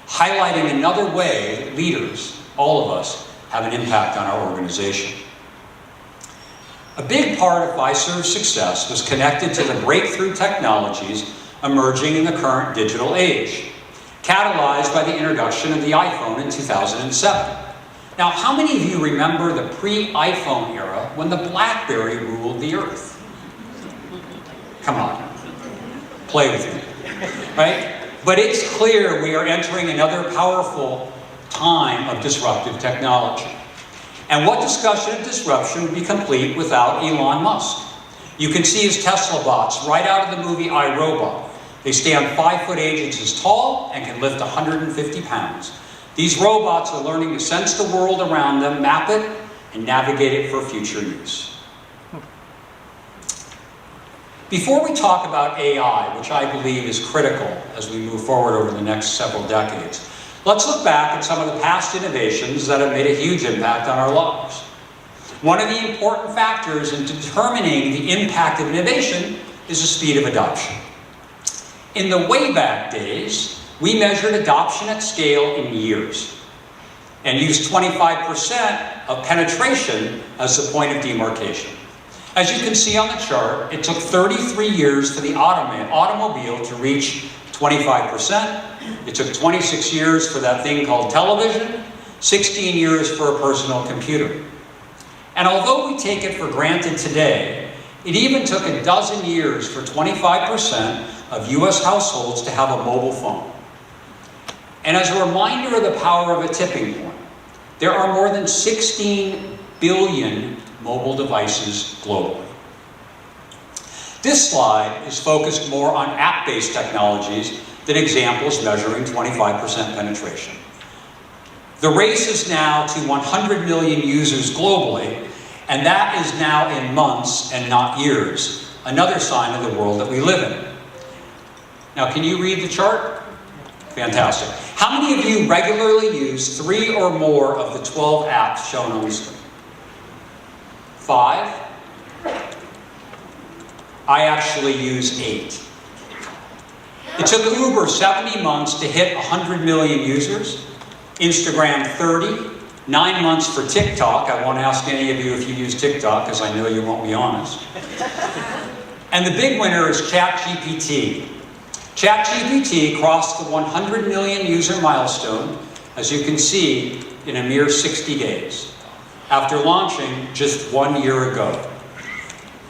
[SPEAKER 5] highlighting another way that leaders, all of us, have an impact on our organization. A big part of Fiserv's success was connected to the breakthrough technologies emerging in the current digital age, catalyzed by the introduction of the iPhone in 2007. Now, how many of you remember the pre-iPhone era when the BlackBerry ruled the earth? Come on, play with me, right? But it's clear we are entering another powerful time of disruptive technology. And what discussion of disruption would be complete without Elon Musk? You can see his Tesla bots right out of the movie I, Robot. They stand 5'8" inches tall and can lift 150 pounds. These robots are learning to sense the world around them, map it, and navigate it for future use. Before we talk about AI, which I believe is critical as we move forward over the next several decades, let's look back at some of the past innovations that have made a huge impact on our lives. One of the important factors in determining the impact of innovation is the speed of adoption. In the way back days, we measured adoption at scale in years and used 25% of penetration as the point of demarcation. As you can see on the chart, it took 33 years for the automobile to reach 25%. It took 26 years for that thing called television, 16 years for a personal computer. And although we take it for granted today, it even took a dozen years for 25% of US households to have a mobile phone. And as a reminder of the power of a tipping point, there are more than 16 billion mobile devices globally. This slide is focused more on app-based technologies than examples measuring 25% penetration. The race is now to 100 million users globally, and that is now in months and not years, another sign of the world that we live in. Now, can you read the chart? Fantastic. How many of you regularly use 3 or more of the 12 apps shown on the screen? 5? I actually use 8. It took Uber 70 months to hit 100 million users, Instagram 30, 9 months for TikTok. I won't ask any of you if you use TikTok, because I know you won't be honest. And the big winner is ChatGPT. ChatGPT crossed the 100 million user milestone, as you can see, in a mere 60 days, after launching just 1 year ago.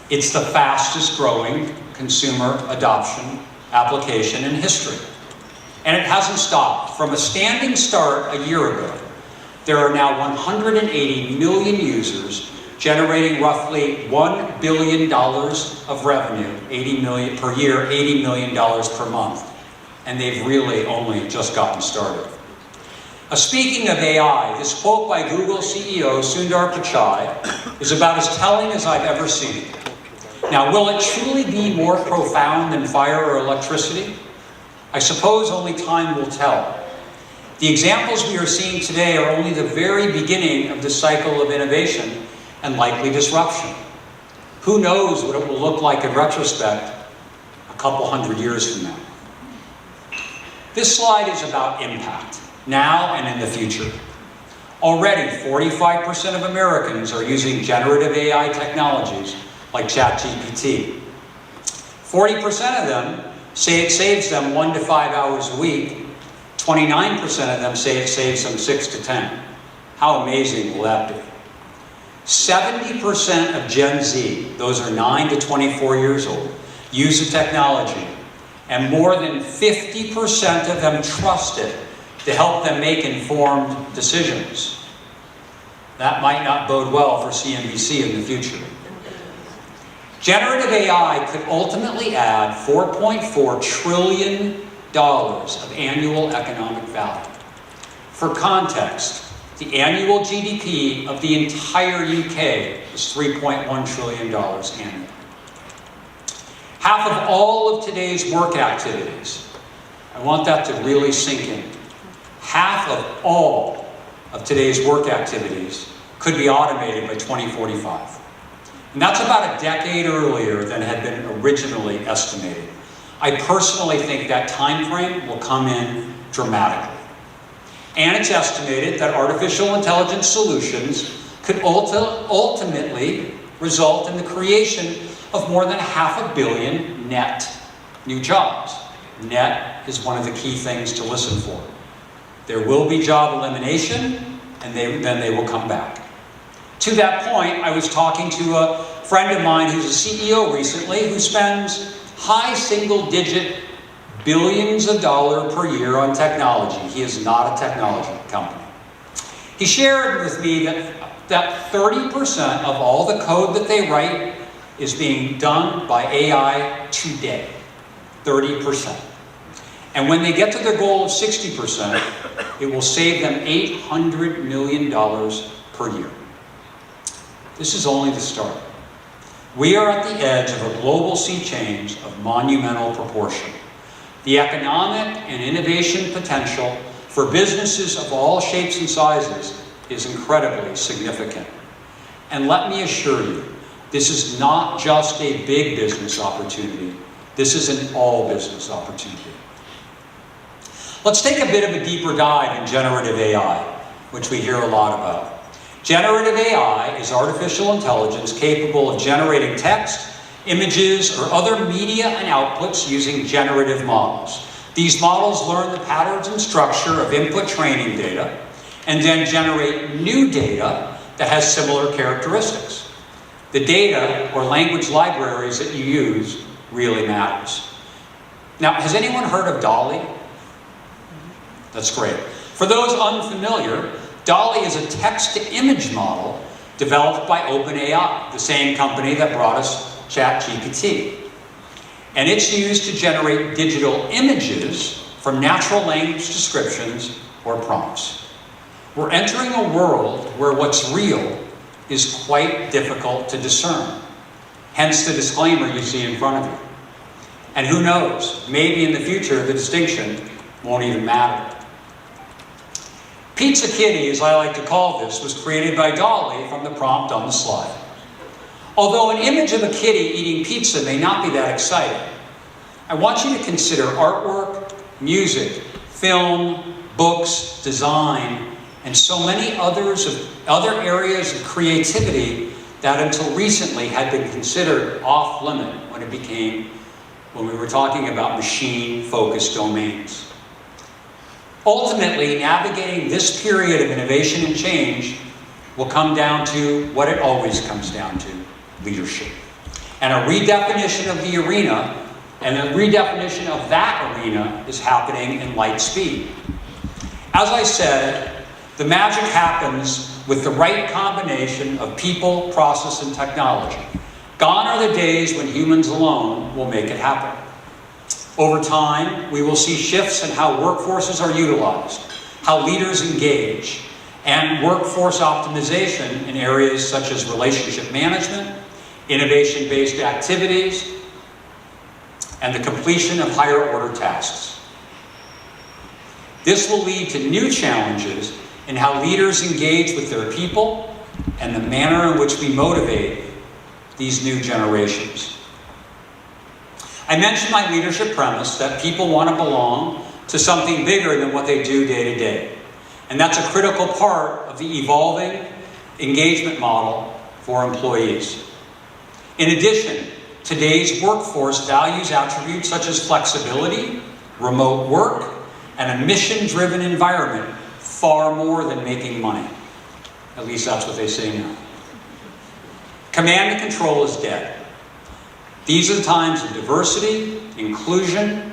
[SPEAKER 5] It's the fastest growing consumer adoption application in history. And it hasn't stopped. From a standing start a year ago, there are now 180 million users generating roughly $1 billion of revenue, 80 million per year, $80 million per month. And they've really only just gotten started. Speaking of AI, this quote by Google CEO Sundar Pichai is about as telling as I've ever seen it. Now, will it truly be more profound than fire or electricity? I suppose only time will tell. The examples we are seeing today are only the very beginning of the cycle of innovation and likely disruption. Who knows what it will look like in retrospect a couple hundred years from now. This slide is about impact, now and in the future. Already, 45% of Americans are using generative AI technologies like ChatGPT. 40% of them say it saves them 1 to 5 hours a week. 29% of them say it saves them 6 to 10. How amazing will that be? 70% of Gen Z, those are 9 to 24 years old, use the technology, and more than 50% of them trust it to help them make informed decisions. That might not bode well for CNBC in the future. Generative AI could ultimately add $4.4 trillion of annual economic value. For context, the annual GDP of the entire UK is $3.1 trillion annually. Half of all of today's work activities, I want that to really sink in, half of all of today's work activities could be automated by 2045. And that's about a decade earlier than had been originally estimated. I personally think that time frame will come in dramatically. And it's estimated that artificial intelligence solutions could ultimately result in the creation of more than 500 million net new jobs. Net is one of the key things to listen for. There will be job elimination, and then they will come back. To that point, I was talking to a friend of mine who's a CEO recently who spends high single-digit billions of dollars per year on technology. He is not a technology company. He shared with me that 30% of all the code that they write is being done by AI today. 30%. And when they get to their goal of 60%, it will save them $800 million per year. This is only the start. We are at the edge of a global sea change of monumental proportion. The economic and innovation potential for businesses of all shapes and sizes is incredibly significant. And let me assure you, this is not just a big business opportunity. This is an all business opportunity. Let's take a bit of a deeper dive in generative AI, which we hear a lot about. Generative AI is artificial intelligence capable of generating text, images, or other media and outputs using generative models. These models learn the patterns and structure of input training data and then generate new data that has similar characteristics. The data or language libraries that you use really matters. Now, has anyone heard of DALL-E? That's great. For those unfamiliar, DALL-E is a text-to-image model developed by OpenAI, the same company that brought us ChatGPT. And it's used to generate digital images from natural language descriptions or prompts. We're entering a world where what's real is quite difficult to discern. Hence the disclaimer you see in front of you. And who knows, maybe in the future the distinction won't even matter. Pizza Kitty, as I like to call this, was created by DALL-E from the prompt on the slide. Although an image of a kitty eating pizza may not be that exciting, I want you to consider artwork, music, film, books, design, and so many other areas of creativity that until recently had been considered off limit when we were talking about machine-focused domains. Ultimately, navigating this period of innovation and change will come down to what it always comes down to, leadership. And a redefinition of the arena, and a redefinition of that arena is happening in light speed. As I said, the magic happens with the right combination of people, process, and technology. Gone are the days when humans alone will make it happen. Over time, we will see shifts in how workforces are utilized, how leaders engage, and workforce optimization in areas such as relationship management, innovation-based activities, and the completion of higher order tasks. This will lead to new challenges in how leaders engage with their people and the manner in which we motivate these new generations. I mentioned my leadership premise that people want to belong to something bigger than what they do day to day. And that's a critical part of the evolving engagement model for employees. In addition, today's workforce values attributes such as flexibility, remote work, and a mission-driven environment far more than making money. At least that's what they say now. Command and control is dead. These are the times of diversity, inclusion,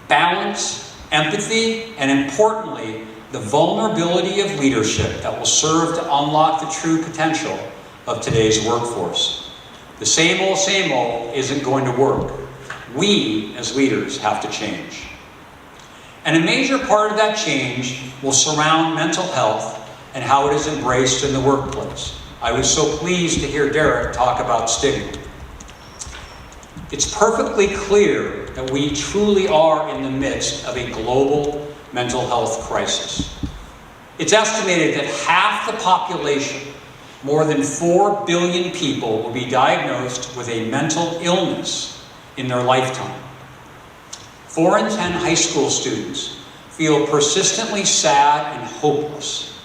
[SPEAKER 5] balance, empathy, and importantly, the vulnerability of leadership that will serve to unlock the true potential of today's workforce. The same old isn't going to work. We, as leaders, have to change. And a major part of that change will surround mental health and how it is embraced in the workplace. I was so pleased to hear Derek talk about stigma. It's perfectly clear that we truly are in the midst of a global mental health crisis. It's estimated that half the population, more than 4 billion people, will be diagnosed with a mental illness in their lifetime. 4 in 10 high school students feel persistently sad and hopeless,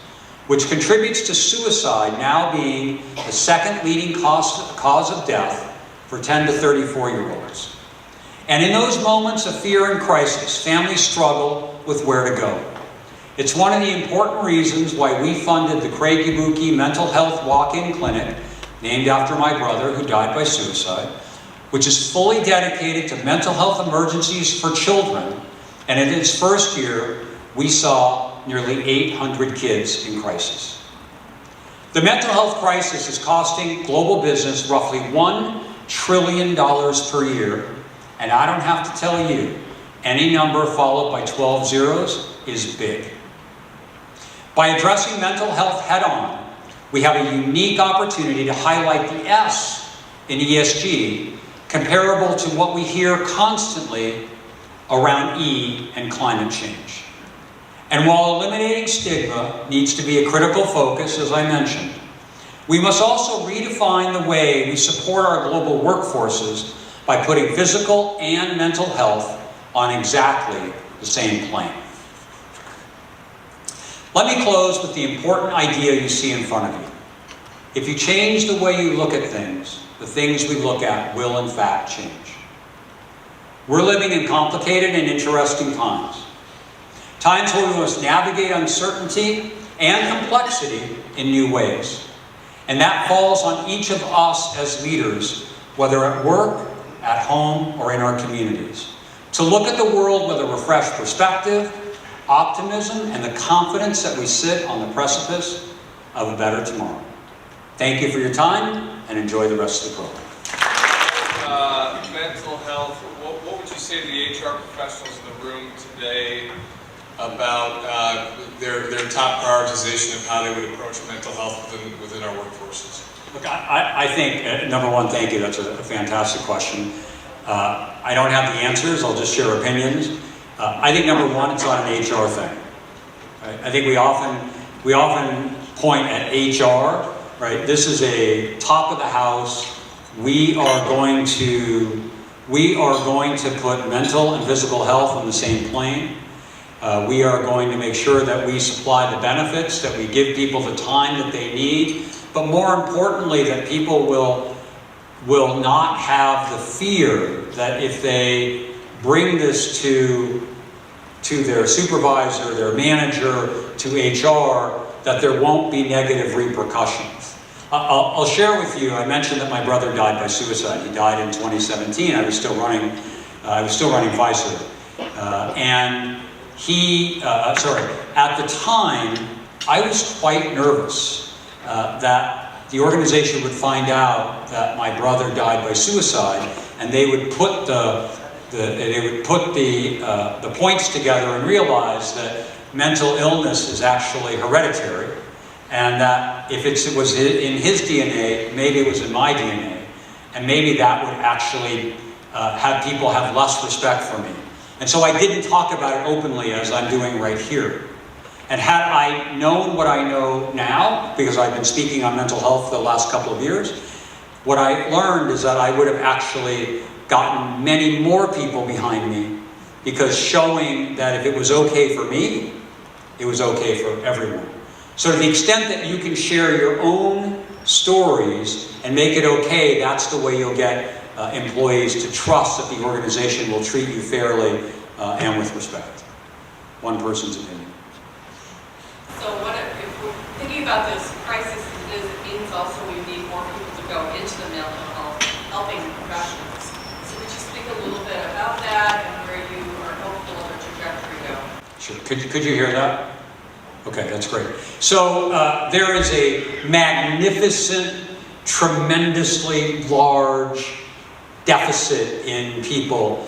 [SPEAKER 5] which contributes to suicide now being the second leading cause of death for 10 to 34-year-olds. And in those moments of fear and crisis, families struggle with where to go. It's one of the important reasons why we funded the Craig Yabuki Mental Health Walk-In Clinic, named after my brother who died by suicide, which is fully dedicated to mental health emergencies for children. And in its first year, we saw nearly 800 kids in crisis. The mental health crisis is costing global business roughly $1 trillion per year. And I don't have to tell you, any number followed by 12 zeros is big. By addressing mental health head-on, we have a unique opportunity to highlight the S in ESG, comparable to what we hear constantly around E and climate change. And while eliminating stigma needs to be a critical focus, as I mentioned, we must also redefine the way we support our global workforces by putting physical and mental health on exactly the same plane. Let me close with the important idea you see in front of you. If you change the way you look at things, the things we look at will in fact change. We're living in complicated and interesting times. Times where we must navigate uncertainty and complexity in new ways. And that falls on each of us as leaders, whether at work, at home, or in our communities, to look at the world with a refreshed perspective, optimism, and the confidence that we sit on the precipice of a better tomorrow. Thank you for your time, and enjoy the rest of the program.
[SPEAKER 6] Mental health, what would you say to the HR professionals in the room today about their top prioritization of how they would approach mental health within our workforces?
[SPEAKER 5] Look, I think, number one, thank you. That's a fantastic question. I don't have the answers. I'll just share opinions. I think, number one, it's not an HR thing. Right? I think we often point at HR. Right? This is a top of the house. We are going to put mental and physical health on the same plane. We are going to make sure that we supply the benefits, that we give people the time that they need, but more importantly, that people will not have the fear that if they bring this to their supervisor, their manager, to HR, that there won't be negative repercussions. I'll share with you, I mentioned that my brother died by suicide. He died in 2017. I was still running Fiserv. And at the time, I was quite nervous that the organization would find out that my brother died by suicide, and they would put the points together and realize that mental illness is actually hereditary, and that if it was in his DNA, maybe it was in my DNA, and maybe that would actually have people have less respect for me. And so I didn't talk about it openly as I'm doing right here. And had I known what I know now, because I've been speaking on mental health the last couple of years, what I learned is that I would have actually gotten many more people behind me, because showing that if it was okay for me, it was okay for everyone. So to the extent that you can share your own stories and make it okay, that's the way you'll get employees to trust that the organization will treat you fairly and with respect. One person's opinion.
[SPEAKER 7] So if we're thinking about this crisis, it means also we need more people to go into the mental health helping professionals. So would you speak a little bit about that and where you are hopeful of a trajectory go?
[SPEAKER 5] Sure. Could you hear that? Okay, that's great. So there is a magnificent, tremendously large deficit in people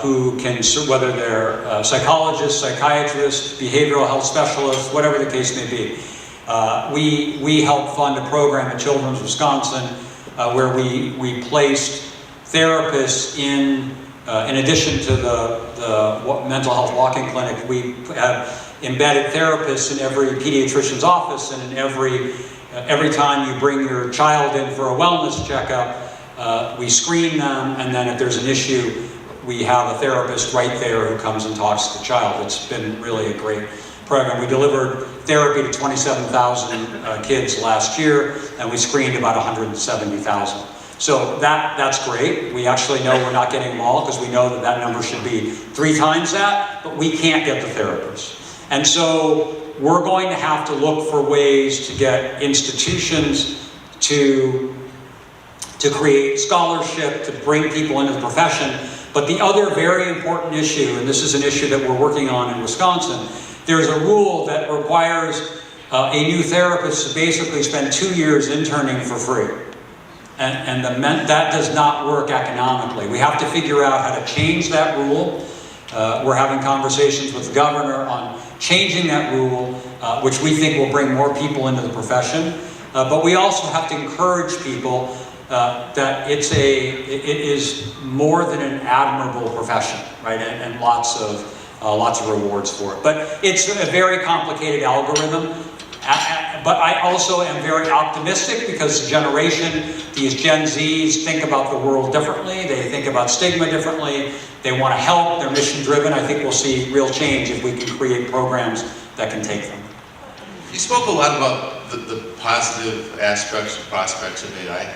[SPEAKER 5] who can, whether they're psychologists, psychiatrists, behavioral health specialists, whatever the case may be. We helped fund a program at Children's Wisconsin where we placed therapists in addition to the mental health walk-in clinic. We have embedded therapists in every pediatrician's office, and in every time you bring your child in for a wellness checkup, we screen them, and then if there's an issue, we have a therapist right there who comes and talks to the child. It's been really a great program. We delivered therapy to 27,000 kids last year, and we screened about 170,000. So that's great. We actually know we're not getting them all, because we know that number should be 3 times that, but we can't get the therapists. And so we're going to have to look for ways to get institutions to create scholarship, to bring people into the profession. But the other very important issue, and this is an issue that we're working on in Wisconsin, there's a rule that requires a new therapist to basically spend 2 years interning for free. And that does not work economically. We have to figure out how to change that rule. We're having conversations with the governor on changing that rule, which we think will bring more people into the profession. But we also have to encourage people that it is more than an admirable profession, right? And lots of rewards for it. But it's a very complicated algorithm. But I also am very optimistic, because these Gen Zs think about the world differently. They think about stigma differently. They want to help. They're mission driven. I think we'll see real change if we can create programs that can take them.
[SPEAKER 8] You spoke a lot about the positive aspects and prospects of AI.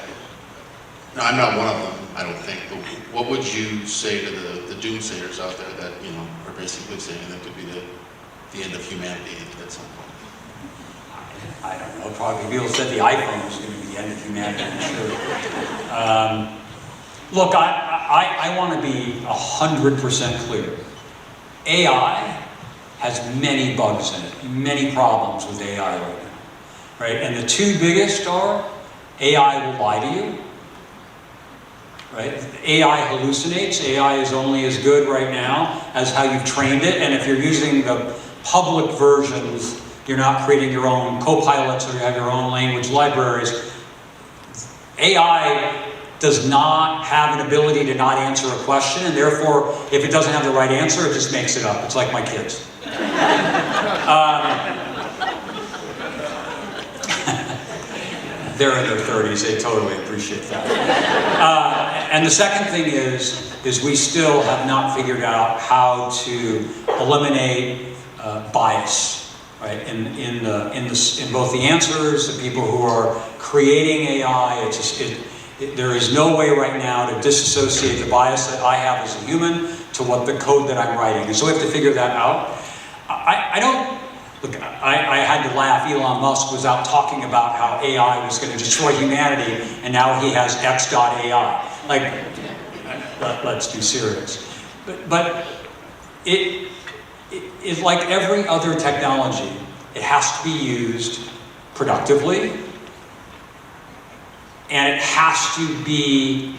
[SPEAKER 8] No, I'm not one of them. I don't think. But what would you say to the doomsayers out there that, you know, are basically saying that could be the end of humanity at some point?
[SPEAKER 5] I don't know. Probably people said the iPhone was going to be the end of humanity. I'm sure. Look, I want to be 100% clear. AI has many bugs in it, many problems with AI right now, right? And the two biggest are AI will lie to you, right? AI hallucinates. AI is only as good right now as how you've trained it. And if you're using the public versions, you're not creating your own co-pilots or you have your own language libraries. AI does not have an ability to not answer a question, and therefore, if it doesn't have the right answer, it just makes it up. It's like my kids. They're in their 30s, they totally appreciate that. And the second thing is we still have not figured out how to eliminate bias, right? In both the answers, the people who are creating AI, there is no way right now to disassociate the bias that I have as a human to what the code that I'm writing. And so we have to figure that out. I had to laugh. Elon Musk was out talking about how AI was going to destroy humanity, and now he has X.AI. Like, let's be serious. But it is like every other technology. It has to be used productively, and it has to be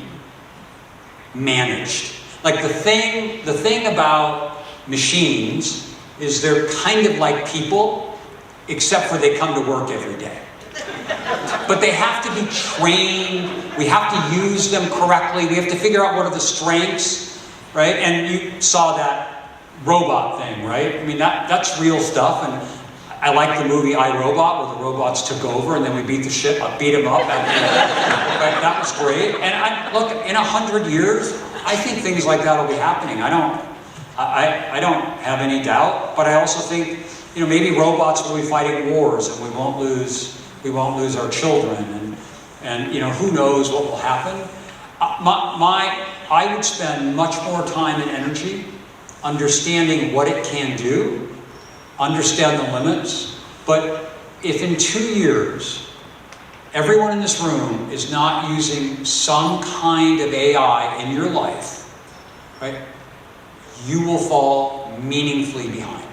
[SPEAKER 5] managed. Like the thing about machines is they're kind of like people, except for they come to work every day. But they have to be trained, we have to use them correctly, we have to figure out what are the strengths, right? And you saw that robot thing, right? I mean, that's real stuff, and I like the movie I, Robot, where the robots took over and then we beat them up. Right? That was great. And look, in 100 years, I think things like that will be happening. I don't have any doubt, but I also think, you know, maybe robots will be fighting wars and we won't lose our children, and you know, who knows what will happen. I would spend much more time and energy understanding what it can do, understand the limits, but if in 2 years everyone in this room is not using some kind of AI in your life, right, you will fall meaningfully behind.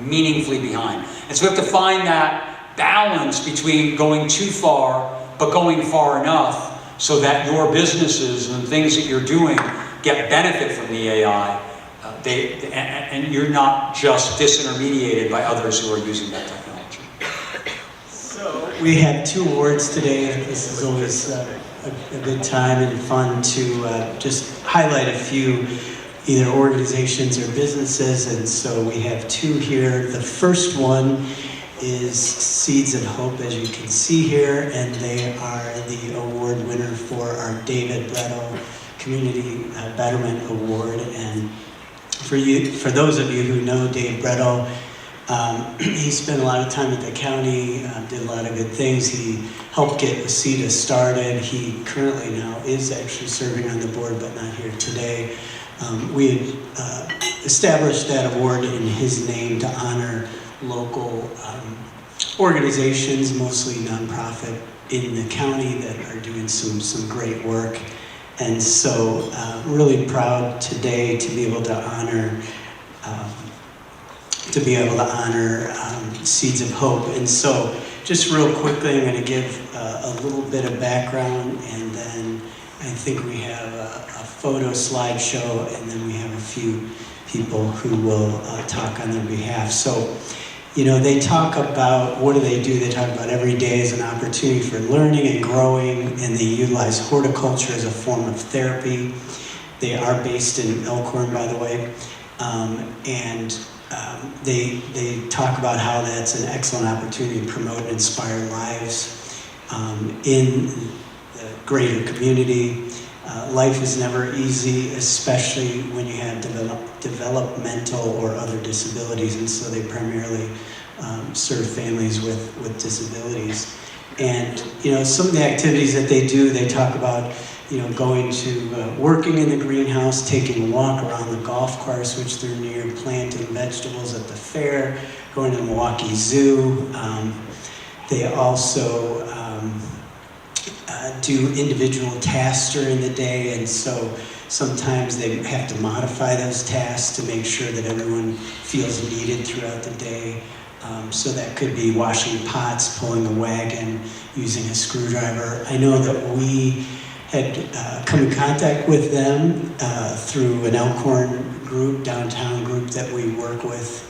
[SPEAKER 5] Meaningfully behind. And so we have to find that balance between going too far, but going far enough so that your businesses and things that you're doing get benefit from the AI. And you're not just disintermediated by others who are using that technology.
[SPEAKER 3] So we had 2 awards today. This is always a good time and fun to just highlight a few either organizations or businesses, and so we have 2 here. The first one is Seeds of Hope, as you can see here, and they are the award winner for our David Bretl Community Betterment Award. And for those of you who know Dave Bretl, he spent a lot of time at the county, did a lot of good things. He helped get WCEDA started. He currently now is actually serving on the board, but not here today. We had established that award in his name to honor local organizations, mostly nonprofit, in the county that are doing some great work. And so really proud today to be able to honor Seeds of Hope. And so just real quickly, I'm going to give a little bit of background, and then I think we have a photo slideshow, and then we have a few people who will talk on their behalf. So, you know, they talk about, what do? They talk about every day as an opportunity for learning and growing, and they utilize horticulture as a form of therapy. They are based in Elkhorn, by the way, and they talk about how that's an excellent opportunity to promote and inspire lives in the greater community. Life is never easy, especially when you have developmental or other disabilities, and so they primarily serve families with disabilities. And some of the activities that they do, they talk about going to working in the greenhouse, taking a walk around the golf course, which they're near, planting vegetables at the fair, going to the Milwaukee Zoo. They also do individual tasks during the day, and so sometimes they have to modify those tasks to make sure that everyone feels needed throughout the day. So that could be washing pots, pulling a wagon, using a screwdriver. I know that we had come in contact with them through an Elkhorn group, downtown group that we work with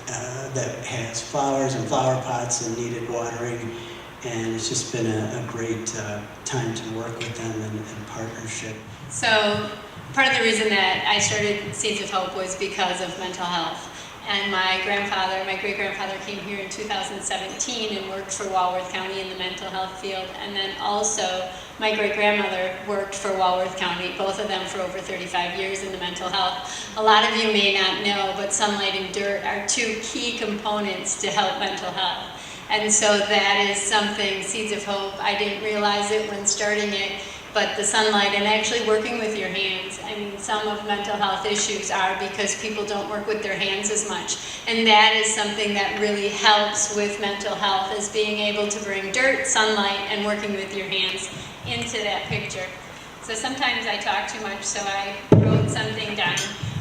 [SPEAKER 3] that has flowers and flower pots and needed watering. And it's just been a great time to work with them in partnership.
[SPEAKER 9] So part of the reason that I started Seeds of Hope was because of mental health. And my great-grandfather came here in 2017 and worked for Walworth County in the mental health field. And then also my great-grandmother worked for Walworth County, both of them for over 35 years in the mental health. A lot of you may not know, but sunlight and dirt are two key components to help mental health. And so that is something, Seeds of Hope, I didn't realize it when starting it, but the sunlight and actually working with your hands. I mean, some of mental health issues are because people don't work with their hands as much. And that is something that really helps with mental health, is being able to bring dirt, sunlight, and working with your hands into that picture. So sometimes I talk too much, so I wrote something down.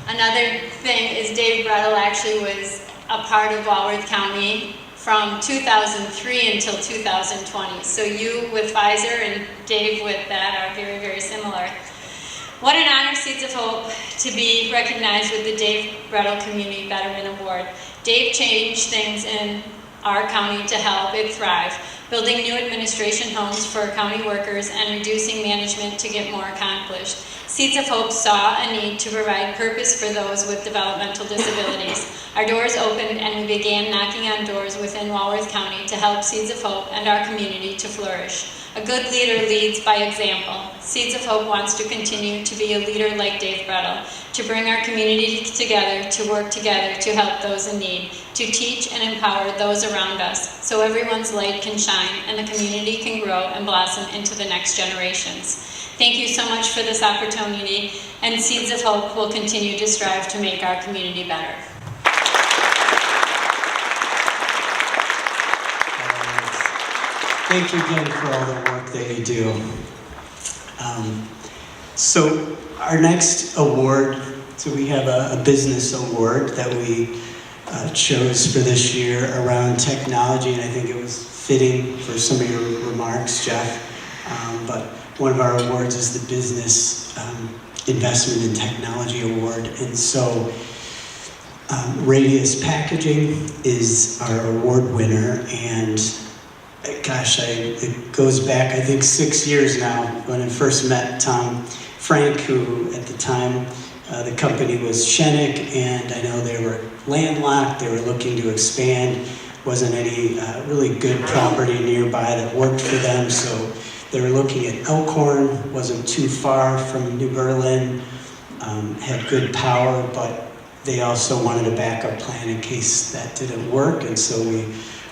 [SPEAKER 9] Another thing is Dave Bretl actually was a part of Walworth County from 2003 until 2020. So you with Fiserv and Dave with that are very, very similar. What an honor, Seeds of Hope, to be recognized with the Dave Bretl Community Betterment Award. Dave changed things in our county to help it thrive, building new administration homes for county workers and reducing management to get more accomplished. Seeds of Hope saw a need to provide purpose for those with developmental disabilities. Our doors opened and we began knocking on doors within Walworth County to help Seeds of Hope and our community to flourish. A good leader leads by example. Seeds of Hope wants to continue to be a leader like Dave Bretl, to bring our community together, to work together to help those in need, to teach and empower those around us so everyone's light can shine and the community can grow and blossom into the next generations. Thank you so much for this opportunity, and Seeds of Hope will continue to strive to make our community better.
[SPEAKER 3] Thank you again for all the work that you do. So our next award, so we have a business award that we chose for this year around technology, and I think it was fitting for some of your remarks, Jeff. But one of our awards is the Business Investment in Technology Award, and so Radius Packaging is our award winner, and gosh, it goes back, I think, 6 years now when I first met Tom Frank, who at the time the company was Shenik, and I know they were landlocked, they were looking to expand, wasn't any really good property nearby that worked for them, so they were looking at Elkhorn, wasn't too far from New Berlin, had good power, but they also wanted a backup plan in case that didn't work, and so we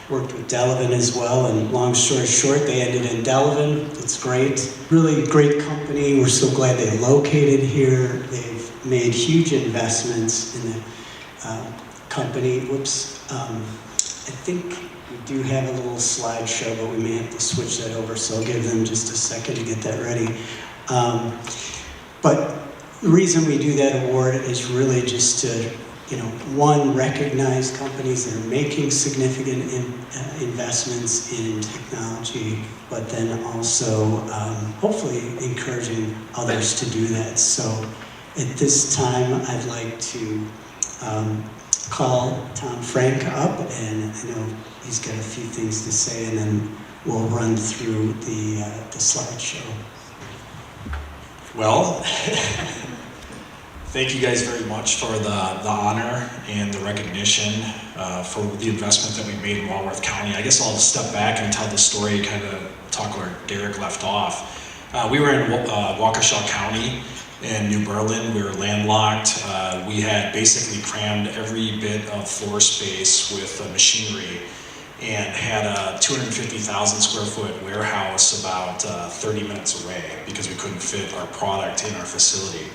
[SPEAKER 3] worked with Delavan as well, and long story short, they ended in Delavan. It's great. Really great company. We're so glad they located here. They've made huge investments in the company. Whoops. I think we do have a little slideshow, but we may have to switch that over, so I'll give them just a second to get that ready. But the reason we do that award is really just to, one, recognize companies that are making significant investments in technology, but then also hopefully encouraging others to do that. So at this time, I'd like to call Tom Frank up, and I know he's got a few things to say, and then we'll run through the slideshow.
[SPEAKER 10] Well, thank you guys very much for the honor and the recognition for the investment that we made in Walworth County. I guess I'll step back and tell the story, kind of talk where Derek left off. We were in Waukesha County in New Berlin. We were landlocked. We had basically crammed every bit of floor space with machinery. and had a 250,000 square foot warehouse about 30 minutes away because we couldn't fit our product in our facility.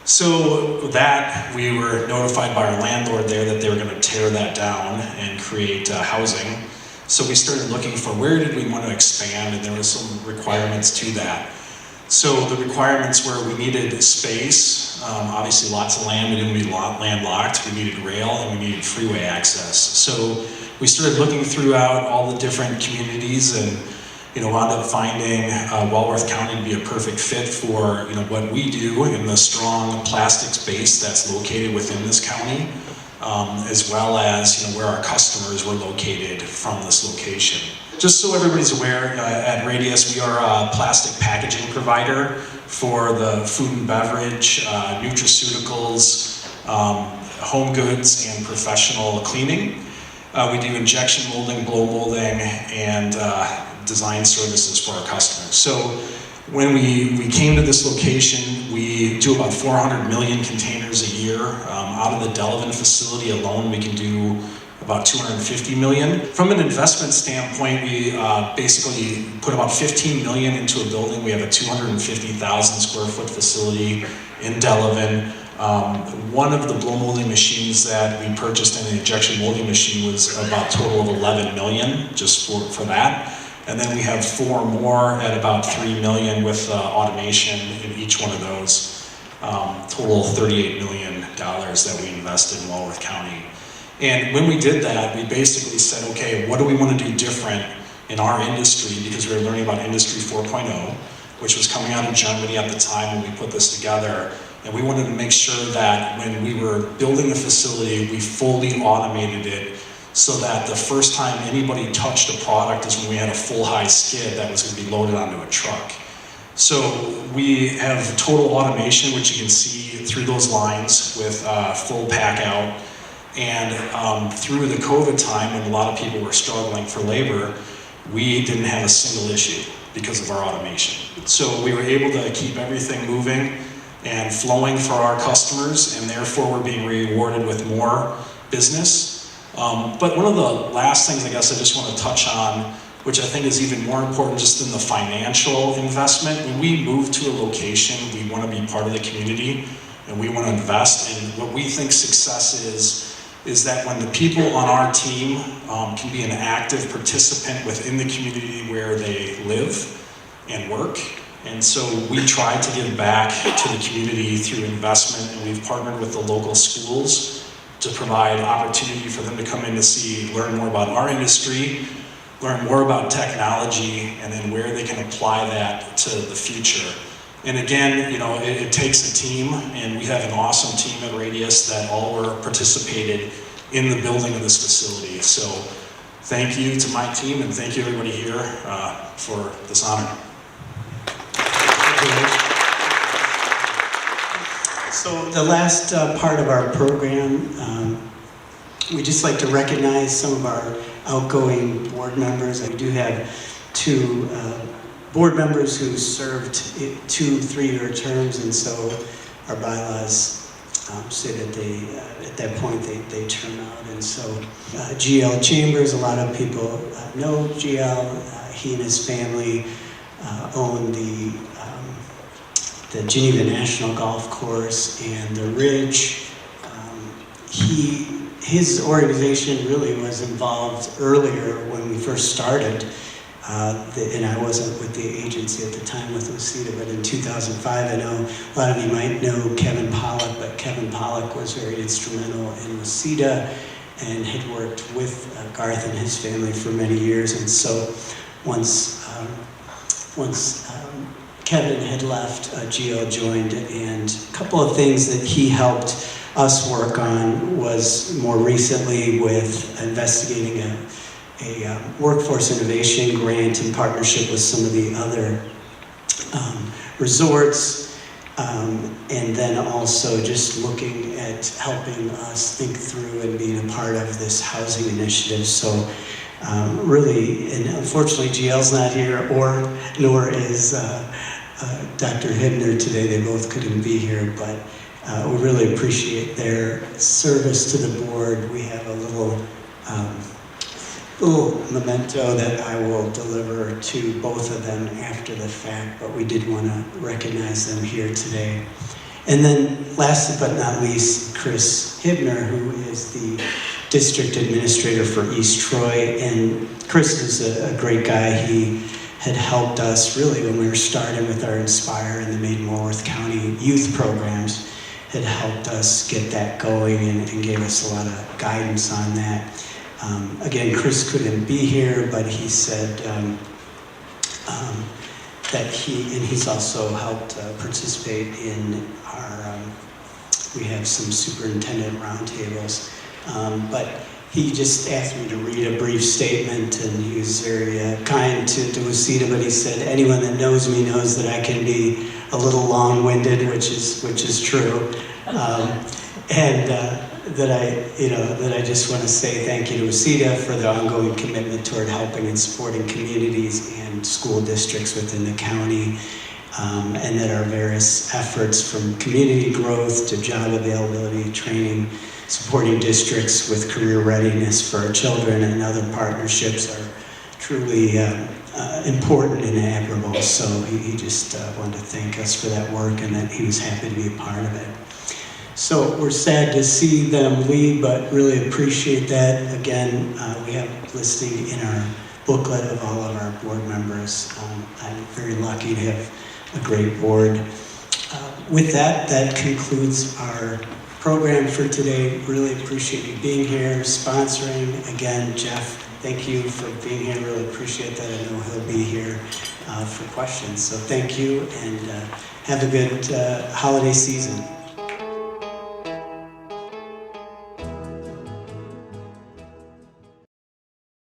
[SPEAKER 10] So with that, we were notified by our landlord there that they were going to tear that down and create housing. So we started looking for where did we want to expand, and there were some requirements to that. So the requirements were we needed space, obviously lots of land, we didn't be landlocked, we needed rail, and we needed freeway access. So we started looking throughout all the different communities and wound up finding Walworth County to be a perfect fit for what we do in the strong plastics base that's located within this county, as well as where our customers were located from this location. Just so everybody's aware, at Radius we are a plastic packaging provider for the food and beverage, nutraceuticals, home goods, and professional cleaning. We do injection molding, blow molding, and design services for our customers. So when we came to this location, we do about 400 million containers a year. Out of the Delavan facility alone, we can do about 250 million. From an investment standpoint, we basically put about 15 million into a building. We have a 250,000 square foot facility in Delavan. One of the blow molding machines that we purchased and the injection molding machine was about a total of 11 million just for that. And then we have 4 more at about 3 million with automation in each one of those. Total $38 million that we invested in Walworth County. And when we did that, we basically said, okay, what do we want to do different in our industry? Because we were learning about Industry 4.0, which was coming out of Germany at the time when we put this together. And we wanted to make sure that when we were building a facility, we fully automated it so that the first time anybody touched a product is when we had a full high skid that was going to be loaded onto a truck. So we have total automation, which you can see through those lines with full pack out. And through the COVID time, when a lot of people were struggling for labor, we didn't have a single issue because of our automation. So we were able to keep everything moving and flowing for our customers, and therefore we're being rewarded with more business. But one of the last things I guess I just want to touch on, which I think is even more important just in the financial investment, when we move to a location, we want to be part of the community and we want to invest. And what we think success is that when the people on our team can be an active participant within the community where they live and work. And so we try to give back to the community through investment, and we've partnered with the local schools to provide opportunity for them to come in to learn more about our industry, learn more about technology, and then where they can apply that to the future. And again, it takes a team, and we have an awesome team at Radius that all were participated in the building of this facility. So thank you to my team, and thank you everybody here for this honor.
[SPEAKER 3] So the last part of our program, we just like to recognize some of our outgoing board members. We do have 2 board members who served 2 3-year terms, and so our bylaws say that at that point they term out. And so GL Chambers, a lot of people know GL. He and his family own the Geneva National Golf Course and the Ridge. His organization really was involved earlier when we first started, and I wasn't with the agency at the time with WCEDA, but in 2005, I know a lot of you might know Kevin Pollock, but Kevin Pollock was very instrumental in WCEDA and had worked with Garth and his family for many years. And so once Kevin had left, GL joined, and a couple of things that he helped us work on was more recently with investigating a workforce innovation grant in partnership with some of the other resorts, and then also just looking at helping us think through and being a part of this housing initiative. So really, and unfortunately GL's not here, nor is Dr. Hibner today. They both couldn't be here, but we really appreciate their service to the board. We have a little memento that I will deliver to both of them after the fact, but we did want to recognize them here today. And then last but not least, Chris Hibner, who is the district administrator for East Troy. And Chris is a great guy. He had helped us really when we were starting with our Inspire and the Maiden-Walworth County youth programs, had helped us get that going and gave us a lot of guidance on that. Again, Chris couldn't be here, but he said that he's also helped participate in our, we have some superintendent roundtables, but he just asked me to read a brief statement, and he was very kind to WCEDA, but he said, anyone that knows me knows that I can be a little long-winded, which is true, and that I just want to say thank you to WCEDA for the ongoing commitment toward helping and supporting communities and school districts within the county, and that our various efforts from community growth to job availability, training, supporting districts with career readiness for our children and other partnerships are truly important and admirable. So he just wanted to thank us for that work and that he was happy to be a part of it. So we're sad to see them leave, but really appreciate that. Again, we have listing in our booklet of all of our board members. I'm very lucky to have a great board. With that, that concludes our program for today. Really appreciate you being here, sponsoring. Again, Jeff, thank you for being here. Really appreciate that. I know he'll be here for questions. So thank you, and have a good holiday season.